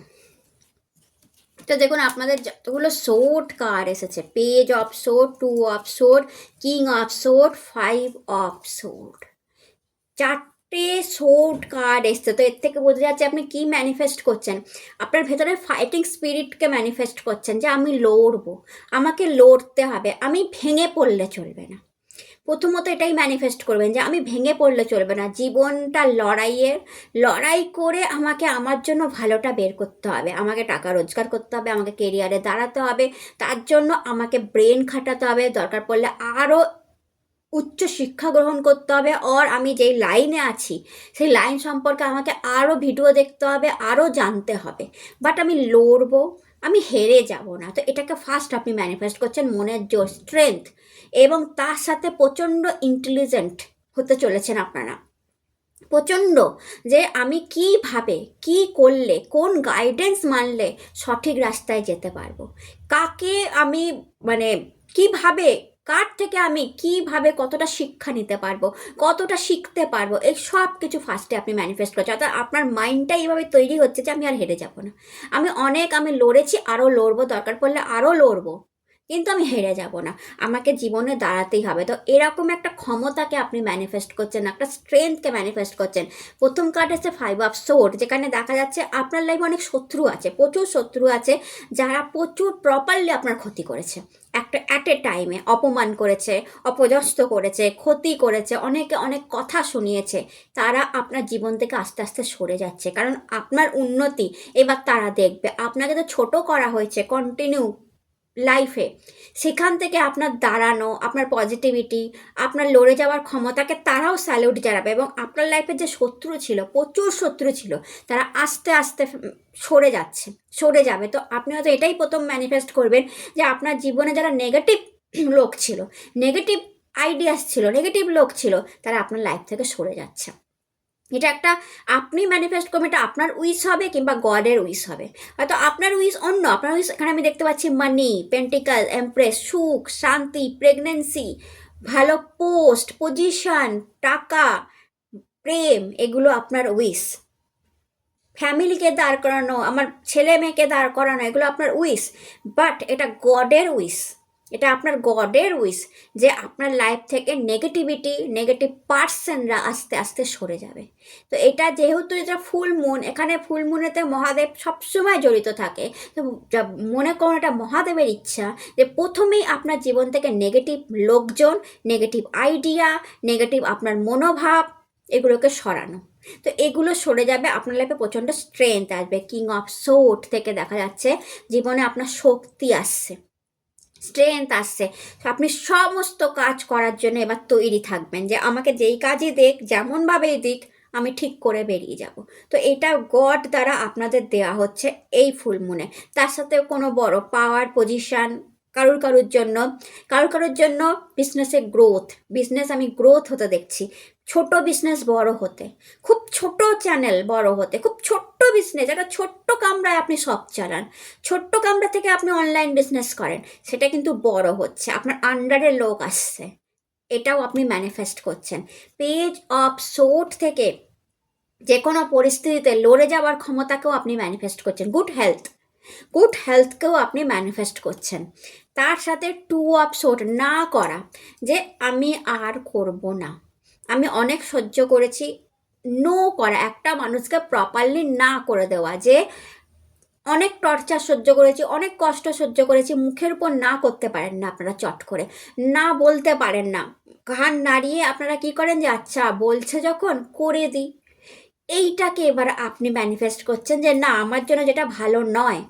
A: তো দেখুন আপনাদের যতগুলো সোর্ড কার্ড এসেছে, page of sword, 2 of sword, king of sword, 5 of sword, চারটে সোর্ড কার্ড এসছে। তো এর থেকে বোঝা যাচ্ছে আপনি কি ম্যানিফেস্ট করছেন, আপনার ভেতরে ফাইটিং স্পিরিটকে ম্যানিফেস্ট করছেন, যে আমি লড়বো, আমাকে লড়তে হবে, আমি ভেঙে পড়লে চলবে না। প্রথমত এটাই ম্যানিফেস্ট করবেন যে আমি ভেঙে পড়লে চলবে না, জীবনটা লড়াই করে আমাকে আমার জন্য ভালোটা বের করতে হবে, আমাকে টাকা রোজগার করতে হবে, আমাকে কেরিয়ারে দাঁড়াতে হবে, তার জন্য আমাকে ব্রেন খাটাতে হবে, দরকার পড়লে আরও উচ্চ শিক্ষা গ্রহণ করতে হবে, আর আমি যেই লাইনে আছি সেই লাইন সম্পর্কে আমাকে আরও ভিডিও দেখতে হবে, আরও জানতে হবে, বাট আমি লড়বো, আমি হেরে যাব না। তো এটাকে ফার্স্ট আপনি ম্যানিফেস্ট করছেন, মনের জোর, স্ট্রেংথ, এবং তার সাথে প্রচণ্ড ইন্টেলিজেন্ট হতে চলেছেন আপনারা, প্রচণ্ড, যে আমি কিভাবে কি করলে, কোন গাইডেন্স মানলে সঠিক রাস্তায় যেতে পারবো, কাকে আমি মানে কিভাবে, কার থেকে আমি কিভাবে কতটা শিক্ষা নিতে পারবো, কতটা শিখতে পারবো, এই সব কিছু ফার্স্টে আপনি ম্যানিফেস্ট করছেন। অর্থাৎ আপনার মাইন্ডটা এইভাবে তৈরি হচ্ছে যে আমি আর হেরে যাব না, আমি লড়েছি, আরও লড়বো, দরকার পড়লে আরও লড়বো, কিন্তু আমি হেরে যাব না, আমাকে জীবনে দাঁড়াতেই হবে। তো এরকম একটা ক্ষমতাকে আপনি ম্যানিফেস্ট করছেন, একটা স্ট্রেংথকে ম্যানিফেস্ট করছেন। প্রথম কার্ড হচ্ছে 5 অফ সোর্ড, যেখানে দেখা যাচ্ছে আপনার লাইফে অনেক শত্রু আছে, প্রচুর শত্রু আছে, যারা প্রচুর প্রপারলি আপনার ক্ষতি করেছে। এক অ্যাট এ টাইমে অপমান করেছে, অপদস্থ করেছে, ক্ষতি করেছে, অনেকে অনেক কথা শুনিয়েছে, তারা আপনার জীবন থেকে আস্তে আস্তে সরে যাচ্ছে। কারণ আপনার উন্নতি এবার তারা দেখবে। আপনাকে তো ছোট করা হয়েছে কন্টিনিউ লাইফে, সেখান থেকে আপনার দাঁড়ানো, আপনার পজিটিভিটি, আপনার লড়ে যাওয়ার ক্ষমতাকে তারাও স্যালুট জানাবে। এবং আপনার লাইফে যে শত্রু ছিল, প্রচুর শত্রু ছিল, তারা আস্তে আস্তে সরে যাচ্ছে, সরে যাবে। তো আপনি হয়তো এটাই প্রথম ম্যানিফেস্ট করবেন যে আপনার জীবনে যারা নেগেটিভ লোক ছিল, নেগেটিভ আইডিয়াস ছিল, নেগেটিভ লোক ছিল, তারা আপনার লাইফ থেকে সরে যাচ্ছে। এটা একটা আপনি ম্যানিফেস্ট করবেন, এটা আপনার উইশ হবে কিংবা গডের উইশ হবে। হয়তো আপনার উইশ অন্য, আপনার উইশ এখানে আমি দেখতে পাচ্ছি মানি, পেন্টিকাল, এমপ্রেস, সুখ, শান্তি, প্রেগনেন্সি, ভালো পোস্ট, পজিশন, টাকা, প্রেম, এগুলো আপনার উইশ। ফ্যামিলিকে দাঁড় করানো, আমার ছেলে মেয়েকে দাঁড় করানো, এগুলো আপনার উইশ। বাট এটা গডের উইশ, এটা আপনার গডের উইশ যে আপনার লাইফ থেকে নেগেটিভিটি, নেগেটিভ পার্সনরা আস্তে আস্তে সরে যাবে। তো এটা যেহেতু এটা ফুল মুন, এখানে ফুল মুনেতে মহাদেব সবসময় জড়িত থাকে। তো মনে করুন এটা মহাদেবের ইচ্ছা যে প্রথমেই আপনার জীবন থেকে নেগেটিভ লোকজন, নেগেটিভ আইডিয়া, নেগেটিভ আপনার মনোভাব, এগুলোকে সরানো। তো এগুলো সরে যাবে, আপনার লাইফে প্রচণ্ড স্ট্রেংথ আসবে। কিং অফ সোর্ড থেকে দেখা যাচ্ছে জীবনে আপনার শক্তি আসছে, স্ট্রেংথ আসছে। আপনি সমস্ত কাজ করার জন্য এবার তৈরি থাকবেন যে আমাকে যেই কাজই দিক, যেমনভাবেই দিক, আমি ঠিক করে বেরিয়ে যাব। তো এটা গড দ্বারা আপনাদের দেওয়া হচ্ছে এই ফুল মুনে। তার সাথে কোনো বড় পাওয়ার পজিশান, কারোর জন্য বিজনেসে গ্রোথ, বিজনেস আমি গ্রোথ হতে দেখছি, ছোট বিজনেস বড় হতে, খুব ছোট চ্যানেল বড় হতে, খুব ছোট্ট বিজনেস, একটা ছোট্ট কামরায় আপনি সব চালান, ছোট্ট কামরা থেকে আপনি অনলাইন বিজনেস করেন, সেটা কিন্তু বড় হচ্ছে, আপনার আন্ডারে লোক আসছে, এটাও আপনি ম্যানিফেস্ট করছেন। পেজ অফ সোর্ড থেকে যে কোনো পরিস্থিতিতে লড়ে যাওয়ার ক্ষমতাকেও আপনি ম্যানিফেস্ট করছেন। গুড হেলথকেও আপনি ম্যানিফেস্ট করছেন। তার সাথে টু অফ সোর্ড, না করা, যে আমি আর করব না, আমি অনেক সহ্য করেছি, নো করা, একটা মানুষকে প্রপারলি না করে দেওয়া, যে অনেক টর্চার সহ্য করেছি, অনেক কষ্ট সহ্য করেছি, মুখের উপর না করতে পারেন না আপনারা, চট করে না বলতে পারেন না, ঘাড় নাড়িয়ে আপনারা কি করেন যে আচ্ছা বলছে যখন করে দিই। এইটাকে এবার আপনি ম্যানিফেস্ট করছেন যে না, আমার জন্য যেটা ভালো নয়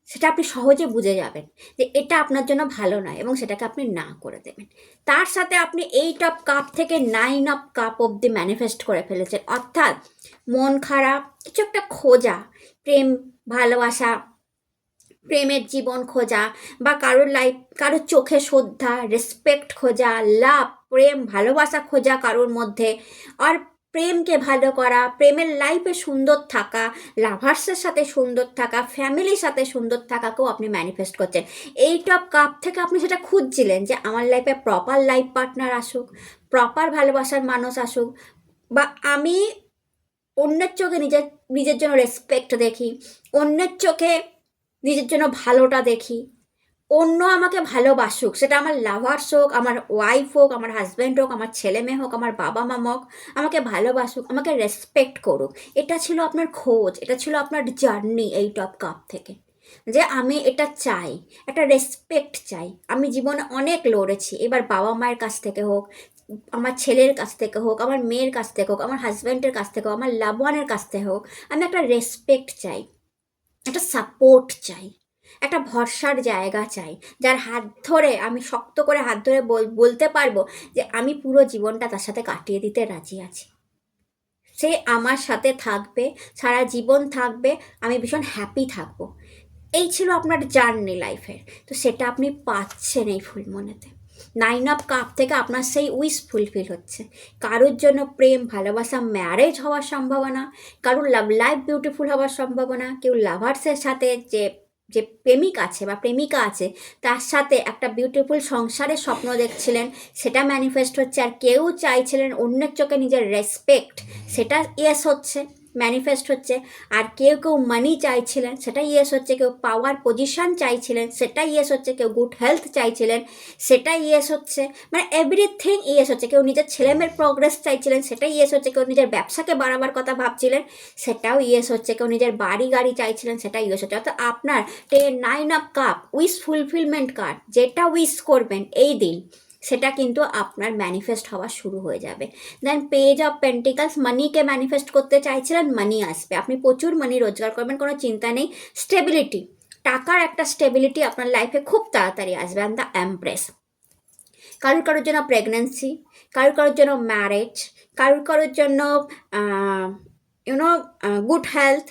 A: সেটা আপনি সহজে বুঝে যাবেন যে এটা আপনার জন্য ভালো নয়, এবং সেটাকে আপনি না করে দেবেন। তার সাথে আপনি 8 অফ কাপ থেকে 9 অফ কাপ অবধি ম্যানিফেস্ট করে ফেলেছেন। অর্থাৎ মন খারাপ, কিছু একটা খোঁজা, প্রেম, ভালোবাসা, প্রেমের জীবন খোঁজা, বা কারোর চোখে শ্রদ্ধা, রেসপেক্ট খোঁজা, লাভ, প্রেম, ভালোবাসা খোঁজা কারোর মধ্যে, আর প্রেমকে ভালো করা, প্রেমের লাইফে সুন্দর থাকা, লাভার্সের সাথে সুন্দর থাকা, ফ্যামিলির সাথে সুন্দর থাকাকেও আপনি ম্যানিফেস্ট করছেন। 8 অফ কাপ থেকে আপনি সেটা খুঁজছিলেন যে আমার লাইফে প্রপার লাইফ পার্টনার আসুক, প্রপার ভালোবাসার মানুষ আসুক, বা আমি অন্যের চোখে নিজের জন্য রেসপেক্ট দেখি, অন্যের চোখে নিজের জন্য ভালোটা দেখি, অন্য আমাকে ভালোবাসুক, সেটা আমার লাভার্স হোক, আমার ওয়াইফ হোক, আমার হাজব্যান্ড হোক, আমার ছেলে মেয়ে হোক, আমার বাবা মা হোক, আমাকে ভালোবাসুক, আমাকে রেসপেক্ট করুক। এটা ছিল আপনার খোঁজ, এটা ছিল আপনার জার্নি 8 অফ কাপ থেকে, যে আমি এটা চাই, একটা রেসপেক্ট চাই। আমি জীবনে অনেক লড়েছি, এবার বাবা মায়ের কাছ থেকে হোক, আমার ছেলের কাছ থেকে হোক, আমার মেয়ের কাছ থেকে হোক, আমার হাজব্যান্ডের কাছ থেকে হোক, আমার লাভ ওয়ানের কাছ থেকে হোক, আমি একটা রেসপেক্ট চাই, একটা সাপোর্ট চাই, একটা ভরসার জায়গা চাই, যার হাত ধরে আমি শক্ত করে হাত ধরে বলতে পারবো যে আমি পুরো জীবনটা তার সাথে কাটিয়ে দিতে রাজি আছি, সে আমার সাথে থাকবে, সারা জীবন থাকবে, আমি ভীষণ হ্যাপি থাকবো। এই ছিল আপনার জার্নি লাইফের। তো সেটা আপনি পাচ্ছেন এই ফুলমনেতে। 9 অফ কাপ থেকে আপনার সেই উইশ ফুলফিল হচ্ছে। কারোর জন্য প্রেম, ভালোবাসা, ম্যারেজ হওয়ার সম্ভাবনা, কারোর লাইফ বিউটিফুল হওয়ার সম্ভাবনা, কেউ লাভার্সের সাথে যে প্রেমিক আছে বা প্রেমিকা আছে তার সাথে একটা বিউটিফুল সংসারের স্বপ্ন দেখছিলেন, সেটা ম্যানিফেস্ট হচ্ছে। আর কেউ চাইছিলেন অন্যের চোখে নিজের রেসপেক্ট, সেটা ইয়েস হচ্ছে। ম্যানিফেস্ট হচ্ছে। আর কেউ কেউ মানি চাইছিলেন, সেটা ইয়েস হচ্ছে। কেউ পাওয়ার পজিশন চাইছিলেন, সেটা ইয়েস হচ্ছে। কেউ গুড হেলথ চাইছিলেন, সেটা ইয়েস হচ্ছে। মানে এভরিথিং ইয়েস হচ্ছে। কেউ নিজের ছেলেমেয়ের প্রোগ্রেস চাইছিলেন, সেটা ইয়েস হচ্ছে। কেউ নিজের ব্যবসাকে বাড়াবার কথা ভাবছিলেন, সেটাও ইয়েস হচ্ছে। কেউ নিজের বাড়ি গাড়ি চাইছিলেন, সেটা ইয়েস হচ্ছে। অর্থাৎ আপনার 9 of cup wish fulfilment card, যেটা উইশ করবেন এই দিন, সেটা কিন্তু আপনার ম্যানিফেস্ট হওয়া শুরু হয়ে যাবে। দেন page of pentacles, Manike manifest করতে চাইছিলেন, মানি আসবে। আপনি প্রচুর মানি রোজগার করবেন, কোনো চিন্তা নেই। স্টেবিলিটি, টাকার একটা স্টেবিলিটি আপনার লাইফে খুব তাড়াতাড়ি আসবে। অ্যান্ড দ্য এমপ্রেস, কারোর কারোর জন্য প্রেগনেন্সি, কারোর কারোর জন্য ম্যারেজ, কারোর কারোর জন্য গুড হেলথ,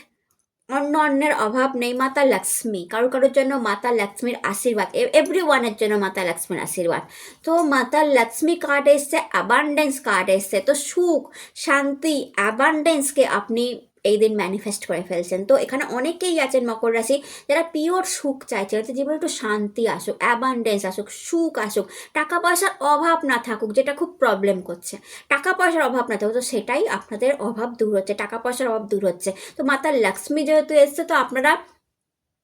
A: অন্যের অভাব নেই। মাতা লক্ষ্মী, কারোর কারোর জন্য মাতা লক্ষ্মীর আশীর্বাদ, এভরি ওয়ানের জন্য মাতা লক্ষ্মীর আশীর্বাদ। তো মাতা লক্ষ্মী কার্ড এসছে, অ্যাবান্ডেন্স কার্ড এসছে। তো সুখ, শান্তি, অ্যাবান্ডেন্সকে আপনি এই দিন ম্যানিফেস্ট করে ফেলছেন। তো এখানে অনেকেই আছেন মকর রাশি যারা পিওর সুখ চাইছে, যাতে জীবনে একটু শান্তি আসুক, অ্যাবান্ডেন্স আসুক, সুখ আসুক, টাকা পয়সার অভাব না থাকুক, যেটা খুব প্রবলেম করছে। টাকা পয়সার অভাব না থাকুক, তো সেটাই আপনাদের অভাব দূর হচ্ছে, টাকা পয়সার অভাব দূর হচ্ছে। তো মাতা লক্ষ্মী যেহেতু এসছে, তো আপনারা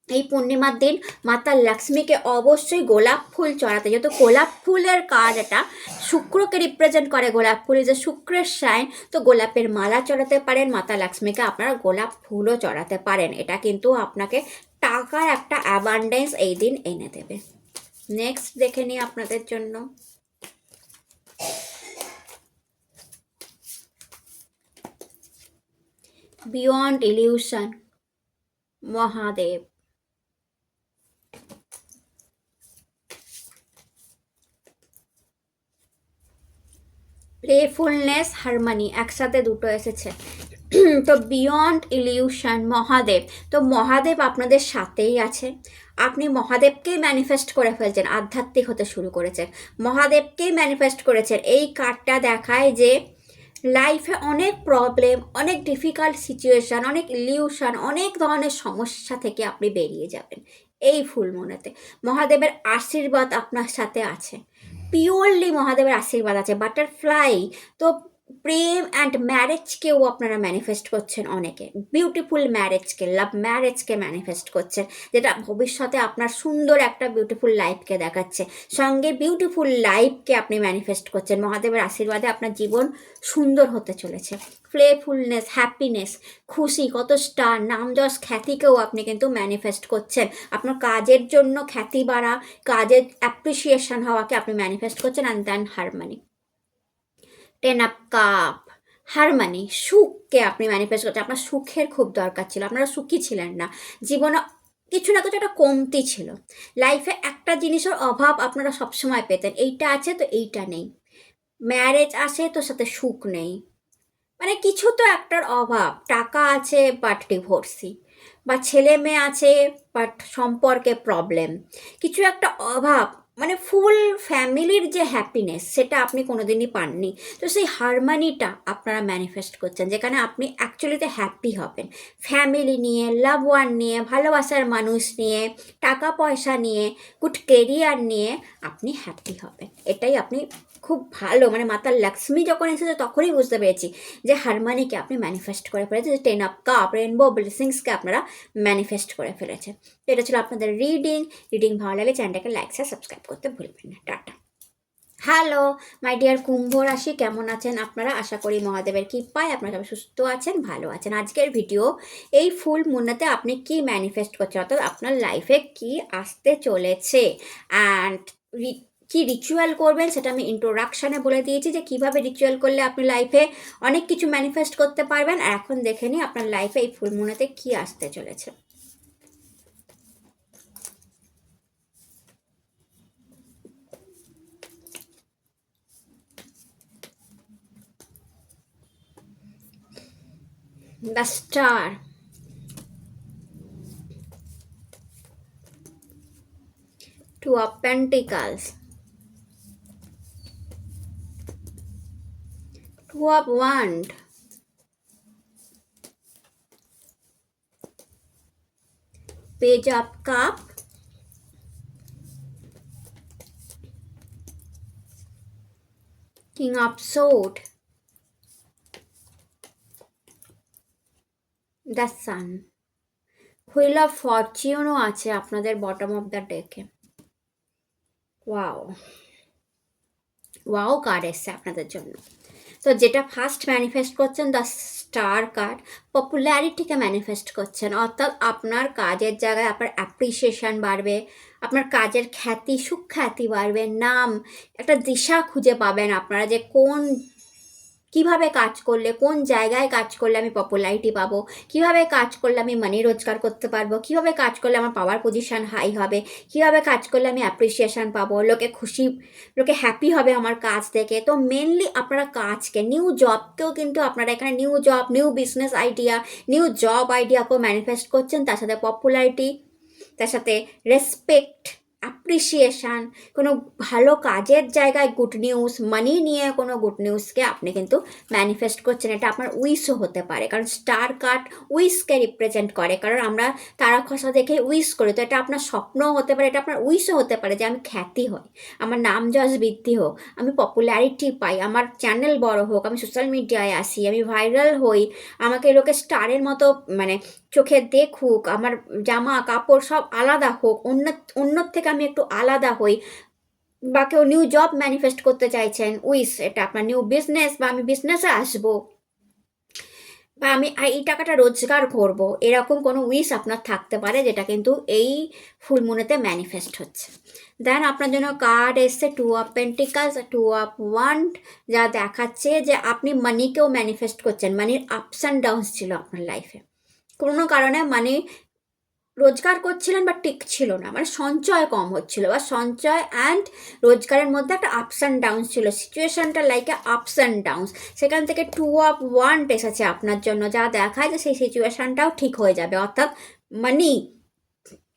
A: এই পূর্ণিমার দিন মাতা লক্ষ্মীকে অবশ্যই গোলাপ ফুল চড়াতে, যেহেতু গোলাপ ফুলের কার্ড এটা শুক্রকে রিপ্রেজেন্ট করে, গোলাপ ফুল যে শুক্রের সাইন, তো গোলাপের মালা চড়াতে পারেন। মাতা লক্ষ্মীকে আপনারা গোলাপ ফুলও চড়াতে পারেন। এটা কিন্তু আপনাকে টাকার একটা অ্যাবান্ডেন্স এই দিন এনে দেবে। নেক্সট দেখে নিই আপনাদের জন্য beyond illusion, Mahadev. Playfulness, harmony, একসাথে দুটো এসেছে। তো বিয়ন্ড ইলিউশন, মহাদেব। তো মহাদেব আপনাদের সাথেই আছে। আপনি মহাদেবকেই ম্যানিফেস্ট করে ফেলছেন, আধ্যাত্মিক হতে শুরু করেছেন, মহাদেবকেই ম্যানিফেস্ট করেছেন। এই কার্ডটা দেখায় যে লাইফে অনেক প্রবলেম, অনেক ডিফিকাল্ট সিচুয়েশান, অনেক ইলিউশন, অনেক ধরনের সমস্যা থেকে আপনি বেরিয়ে যাবেন এই ফুল মুনেতে। মহাদেবের আশীর্বাদ আপনার সাথে আছে, পিওরলি মহাদেবের আশীর্বাদ আছে। বাটারফ্লাই, তো প্রেম অ্যান্ড ম্যারেজকেও আপনারা ম্যানিফেস্ট করছেন অনেকে, বিউটিফুল ম্যারেজকে, লাভ ম্যারেজকে ম্যানিফেস্ট করছেন, যেটা ভবিষ্যতে আপনার সুন্দর একটা বিউটিফুল লাইফকে দেখাচ্ছে। সঙ্গে বিউটিফুল লাইফকে আপনি ম্যানিফেস্ট করছেন, মহাদেবের আশীর্বাদে আপনার জীবন সুন্দর হতে চলেছে। প্লেফুলনেস, হ্যাপিনেস, খুশি, কত স্টার, নাম যশ, খ্যাতিকেও আপনি কিন্তু ম্যানিফেস্ট করছেন। আপনার কাজের জন্য খ্যাতি বাড়া, কাজের অ্যাপ্রিসিয়েশন হওয়াকে আপনি ম্যানিফেস্ট করছেন। And then harmony, 10 of cup, harmony, সুখকে আপনি ম্যানিফেস্ট করছেন। আপনার সুখের খুব দরকার ছিল, আপনারা সুখী ছিলেন না, জীবনে কিছু না কিছু একটা কমতি ছিল, লাইফে একটা জিনিসের অভাব আপনারা সবসময় পেতেন, এইটা আছে তো এইটা নেই। ম্যারেজ আসে তো সাথে সুখ নেই, মানে কিছু তো একটার অভাব। টাকা আছে বাট ডিভোর্সি, বা ছেলে মেয়ে আছে বাট সম্পর্কে প্রবলেম, কিছু একটা অভাব। মানে ফুল ফ্যামিলির যে হ্যাপিনেস, সেটা আপনি কোনোদিনই পাননি। তো সেই হারমানিটা আপনারা ম্যানিফেস্ট করছেন, যেখানে আপনি অ্যাকচুয়ালিতে হ্যাপি হবেন, ফ্যামিলি নিয়ে, লাভ ওয়ান নিয়ে, ভালোবাসার মানুষ নিয়ে, টাকা পয়সা নিয়ে, গুড কেরিয়ার নিয়ে আপনি হ্যাপি হবেন। এটাই আপনি খুব ভালো, মানে মাতা লক্ষ্মী যখন এসেছে তখনই বুঝতে পেরেছি যে হারমানিকে আপনি ম্যানিফেস্ট করে ফেলেছে, যে 10 অফ কাপ, রেনবো ব্লেসিংসকে আপনারা ম্যানিফেস্ট করে ফেলেছে। তো এটা ছিল আপনাদের রিডিং ভালো লাগলে চ্যানেলটাকে লাইক আর সাবস্ক্রাইব করতে ভুলবেন না। টাটা। হ্যালো মাই ডিয়ার কুম্ভ রাশি, কেমন আছেন আপনারা? আশা করি মহাদেবের কৃপায় আপনারা সবাই সুস্থ আছেন, ভালো আছেন। আজকের ভিডিও, এই ফুল মুনেতে আপনি কি ম্যানিফেস্ট করছেন, অর্থাৎ আপনার লাইফে কি আসতে চলেছে, অ্যান্ড কি রিচুয়াল করবেন সেটা আমি ইন্ট্রোডাকশানে বলে দিয়েছি, যে কিভাবে রিচুয়াল করলে আপনি লাইফে অনেক কিছু ম্যানিফেস্ট করতে পারবেন। আর এখন দেখে নিই আপনার লাইফে এই ফুল মুনেতে কি আসতে চলেছে। The star, 2 of Pentacles, 2 of Wands, Page of Cup, King of Swords, the sun, wheel of ফরচিউনও আছে আপনাদের বটম অফ দ্য ডেকে। ওয়াও, ওয়াও কার্ড এসছে আপনাদের জন্য। তো যেটা ফার্স্ট ম্যানিফেস্ট করছেন দ্য স্টার কার্ড, পপুলারিটিকে ম্যানিফেস্ট করছেন, অর্থাৎ আপনার কাজের জায়গায় আপনার অ্যাপ্রিসিয়েশন বাড়বে, আপনার কাজের খ্যাতি সুখ্যাতি বাড়বে, নাম, একটা দিশা খুঁজে পাবেন আপনারা যে কিভাবে কাজ করলে, কোন জায়গায় কাজ করলে আমি পপুলারিটি পাবো, কিভাবে কাজ করলে আমি মানি রোজগার করতে পারবো, কিভাবে কাজ করলে আমার পাওয়ার পজিশন হাই হবে, কিভাবে কাজ করলে আমি অ্যাপ্রিসিয়েশন পাবো, লোকে খুশি, লোকে হ্যাপি হবে আমার কাজ দেখে। তো মেনলি আপনারা কাজকে, নিউ জবকেও কিন্তু আপনারা এখানে new job, new business idea, new job আইডিয়াকেও ম্যানিফেস্ট করছেন, তার সাথে পপুলারিটি, তার সাথে রেসপেক্ট, অ্যাপ্রিসিয়েশান, কোনো ভালো কাজের জায়গায় গুড নিউজ, মানি নিয়ে কোনো গুড নিউজকে আপনি কিন্তু ম্যানিফেস্ট করছেন। এটা আপনার উইশও হতে পারে, কারণ স্টার কার্ড উইশকে রিপ্রেজেন্ট করে, কারণ আমরা তারা খসা দেখে উইশ করি। তো এটা আপনার স্বপ্নও হতে পারে, এটা আপনার উইশও হতে পারে যে আমি খ্যাতি হই, আমার নাম যশ বৃদ্ধি হোক, আমি পপুলারিটি পাই, আমার চ্যানেল বড় হোক, আমি সোশ্যাল মিডিয়ায় আসি, আমি ভাইরাল হই, আমাকে লোকে স্টারের মতো মানে চোখে দেখুক, আমার জামা কাপড় সব আলাদা হোক, অন্যর থেকে আমি একটু আলাদা হই। বা কেউ নিউ জব ম্যানিফেস্ট করতে চাইছেন, উইস এটা আপনার নিউ বিজনেস, বা আমি বিজনেসে আসবো, বা আমি এই টাকাটা রোজগার করব, এরকম কোনো উইশ আপনার থাকতে পারে, যেটা কিন্তু এই ফুল মুনেতে ম্যানিফেস্ট হচ্ছে। দেন আপনার জন্য কার্ড এসছে two of pentacles, two of wand, যা দেখাচ্ছে যে আপনি মানিকেও ম্যানিফেস্ট করছেন। মানির আপস অ্যান্ড ডাউনস ছিল আপনার লাইফে, কোনো কারণে মানি রোজগার করছিলেন বা টিকছিল না, মানে সঞ্চয় কম হচ্ছিল, বা সঞ্চয় অ্যান্ড রোজগারের মধ্যে একটা আপস অ্যান্ড ডাউনস ছিল, সিচুয়েশনটা like a ups and downs. সেখান থেকে টু অফ ওয়ান্ড এসেছে আপনার জন্য, যা দেখায় যে সেই সিচুয়েশনটাও ঠিক হয়ে যাবে, অর্থাৎ মানি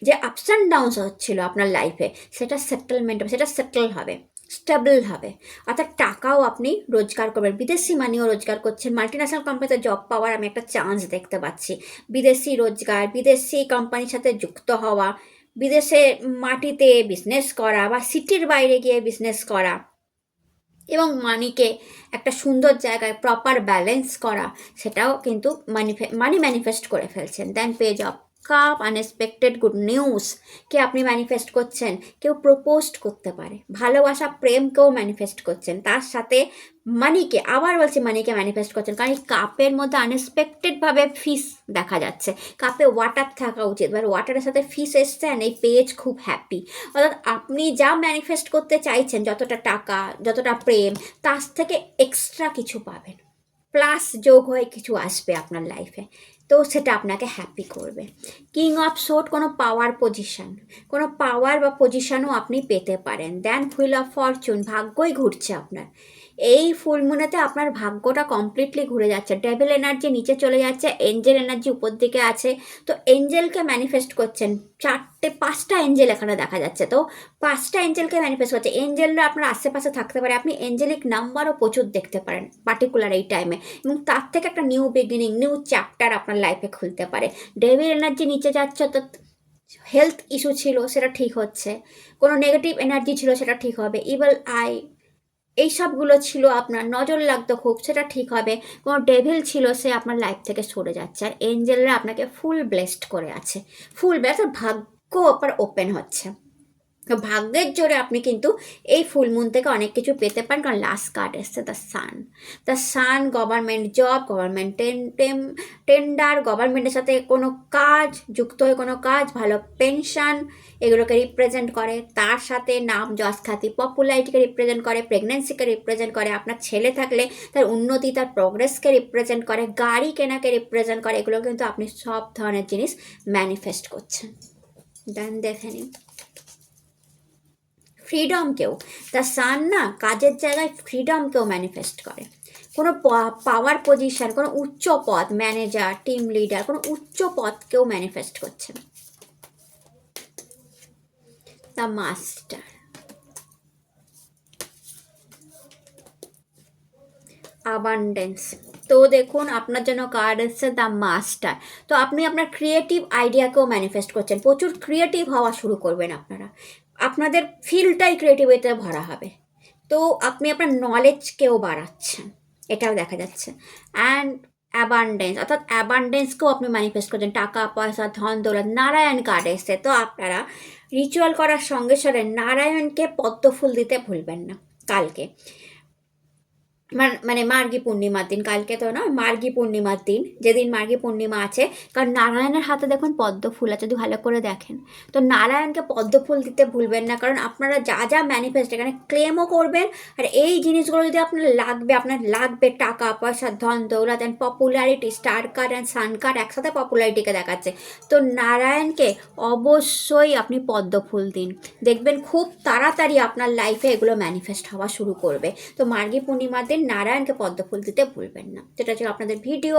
A: যে আপস অ্যান্ড ডাউনস হচ্ছিল আপনার লাইফে সেটা সেটেলমেন্ট হবে, সেটা সেটেল হবে, স্টেবল হবে, অর্থাৎ টাকাও আপনি রোজগার করবেন, বিদেশি মানিও রোজগার করছেন। মাল্টিন্যাশনাল কোম্পানিতে জব পাওয়ার আমি একটা চান্স দেখতে পাচ্ছি, বিদেশি রোজগার, বিদেশি কোম্পানির সাথে যুক্ত হওয়া, বিদেশে মাটিতে বিজনেস করা বা সিটির বাইরে গিয়ে বিজনেস করা, এবং মানিকে একটা সুন্দর জায়গায় প্রপার ব্যালেন্স করা, সেটাও কিন্তু মানি ম্যানিফেস্ট করে ফেলছেন। Then page of cup, unexpected good news কে আপনি ম্যানিফেস্ট করছেন, কেউ প্রপোজড করতে পারে, ভালোবাসা প্রেমকেও ম্যানিফেস্ট করছেন, তার সাথে মানিকে, আবার বলছি মানিকে ম্যানিফেস্ট করছেন, কারণ এই কাপের মধ্যে আনএক্সপেক্টেডভাবে ফিশ দেখা যাচ্ছে, কাপে ওয়াটার থাকা উচিত, এবার ওয়াটারের সাথে ফিশ এসছেন, এই পেজ খুব হ্যাপি, অর্থাৎ আপনি যা ম্যানিফেস্ট করতে চাইছেন, যতটা টাকা, যতটা প্রেম, তার থেকে এক্সট্রা কিছু পাবেন, প্লাস যোগ হয়ে কিছু আসবে আপনার লাইফে, তো সেটা আপনাকে হ্যাপি করবে। কিং অফ সোর্ড, কোনো পাওয়ার পজিশন, কোনো পাওয়ার বা পজিশনও আপনি পেতে পারেন। দেন হুইল অফ ফরচুন, ভাগ্যই ঘুরছে আপনার এই ফুল মুনেতে, আপনার ভাগ্যটা কমপ্লিটলি ঘুরে যাচ্ছে, ডেভিল এনার্জি নিচে চলে যাচ্ছে, এঞ্জেল এনার্জি উপর দিকে আছে, তো এঞ্জেলকে ম্যানিফেস্ট করছেন, পাঁচটা এঞ্জেল এখানে দেখা যাচ্ছে, তো পাঁচটা এঞ্জেলকে ম্যানিফেস্ট করছে, এঞ্জেলরা আপনার আশেপাশে থাকতে পারে, আপনি এঞ্জেলিক নাম্বারও প্রচুর দেখতে পারেন পার্টিকুলার এই টাইমে, এবং তার থেকে একটা নিউ বিগিনিং, নিউ চ্যাপ্টার আপনার লাইফে খুলতে পারে। ডেভিল এনার্জি নিচে যাচ্ছে, তো হেলথ ইস্যু ছিল সেটা ঠিক হচ্ছে, কোনো নেগেটিভ এনার্জি ছিল সেটা ঠিক হবে, ইভেল আই এই সবগুলো ছিল আপনার, নজর লাগতো খুব, সেটা ঠিক হবে, কোনো ডেভিল ছিল সে আপনার লাইফ থেকে সরে যাচ্ছে, আর এঞ্জেলরা আপনাকে ফুল ব্লেসড করে আছে, ফুল ব্লেসড, ভাগ্য আপনার ওপেন হচ্ছে, তো ভাগ্যের জোরে আপনি কিন্তু এই ফুল মুন থেকে অনেক কিছু পেতে পারেন। কারণ লাস্ট কার্ড এসছে the sun, the sun government job, government tender, গভর্নমেন্টের সাথে কোনো কাজ যুক্ত হয়ে কোনো কাজ, ভালো পেনশন, এগুলোকে রিপ্রেজেন্ট করে, তার সাথে নাম যশ খ্যাতি পপুলারিটিকে রিপ্রেজেন্ট করে, প্রেগনেন্সিকে রিপ্রেজেন্ট করে, আপনার ছেলে থাকলে তার উন্নতি, তার প্রোগ্রেসকে রিপ্রেজেন্ট করে, গাড়ি কেনাকে রিপ্রেজেন্ট করে, এগুলো কিন্তু আপনি সব ধরনের জিনিস ম্যানিফেস্ট করছেন। দেন দেখে নিন ফ্রিডমকেও, দ্য সান না কাজের জায়গায় ফ্রিডমকেও ম্যানিফেস্ট করে, কোনো পাওয়ার পজিশন, কোনো উচ্চ পদ, ম্যানেজার, টিম লিডার, কোনো উচ্চ পদকেও ম্যানিফেস্ট করছেন। দ্য মাস্টার, অ্যাবান্ডেন্স, তো দেখুন আপনার জন্য কার্ড এসছে দ্য মাস্টার, তো আপনি আপনার ক্রিয়েটিভ আইডিয়াকেও ম্যানিফেস্ট করছেন, প্রচুর ক্রিয়েটিভ হওয়া শুরু করবেন আপনারা, আপনাদের ফিল্ডটাই ক্রিয়েটিভিটিতে ভরা হবে, তো আপনি আপনার নলেজকেও বাড়াচ্ছেন, এটাও দেখা যাচ্ছে। অ্যান্ড অ্যাবান্ডেন্স, অর্থাৎ অ্যাবান্ডেন্সকেও আপনি ম্যানিফেস্ট করছেন, টাকা পয়সা ধন দৌলত। নারায়ণ কার্ড এসছে, তো আপনারা রিচুয়াল করার সঙ্গে সঙ্গে নারায়ণকে পদ্ম ফুল দিতে ভুলবেন না কালকে, মানে মার্গী পূর্ণিমার দিন, কালকে তো না, মার্গী পূর্ণিমার দিন, যেদিন মার্গী পূর্ণিমা আছে। কারণ নারায়ণের হাতে দেখুন পদ্ম ফুল আছে, যদি ভালো করে দেখেন। তো নারায়ণকে পদ্ম ফুল দিতে ভুলবেন না, কারণ আপনারা যা যা ম্যানিফেস্ট এখানে ক্লেমও করবেন। আর এই জিনিসগুলো যদি আপনার লাগবে টাকা পয়সা ধন দৌলত and popularity, star card and sun card একসাথে পপুলারিটিকে দেখাচ্ছে। তো নারায়ণকে অবশ্যই আপনি পদ্ম ফুল দিন, দেখবেন খুব তাড়াতাড়ি আপনার লাইফে এগুলো ম্যানিফেস্ট হওয়া শুরু করবে। তো মার্গী পূর্ণিমার দিন নারায়ণকে পদ্ম ফুল দিতে ভুলবেন না। যেটা ছিল আপনাদের ভিডিও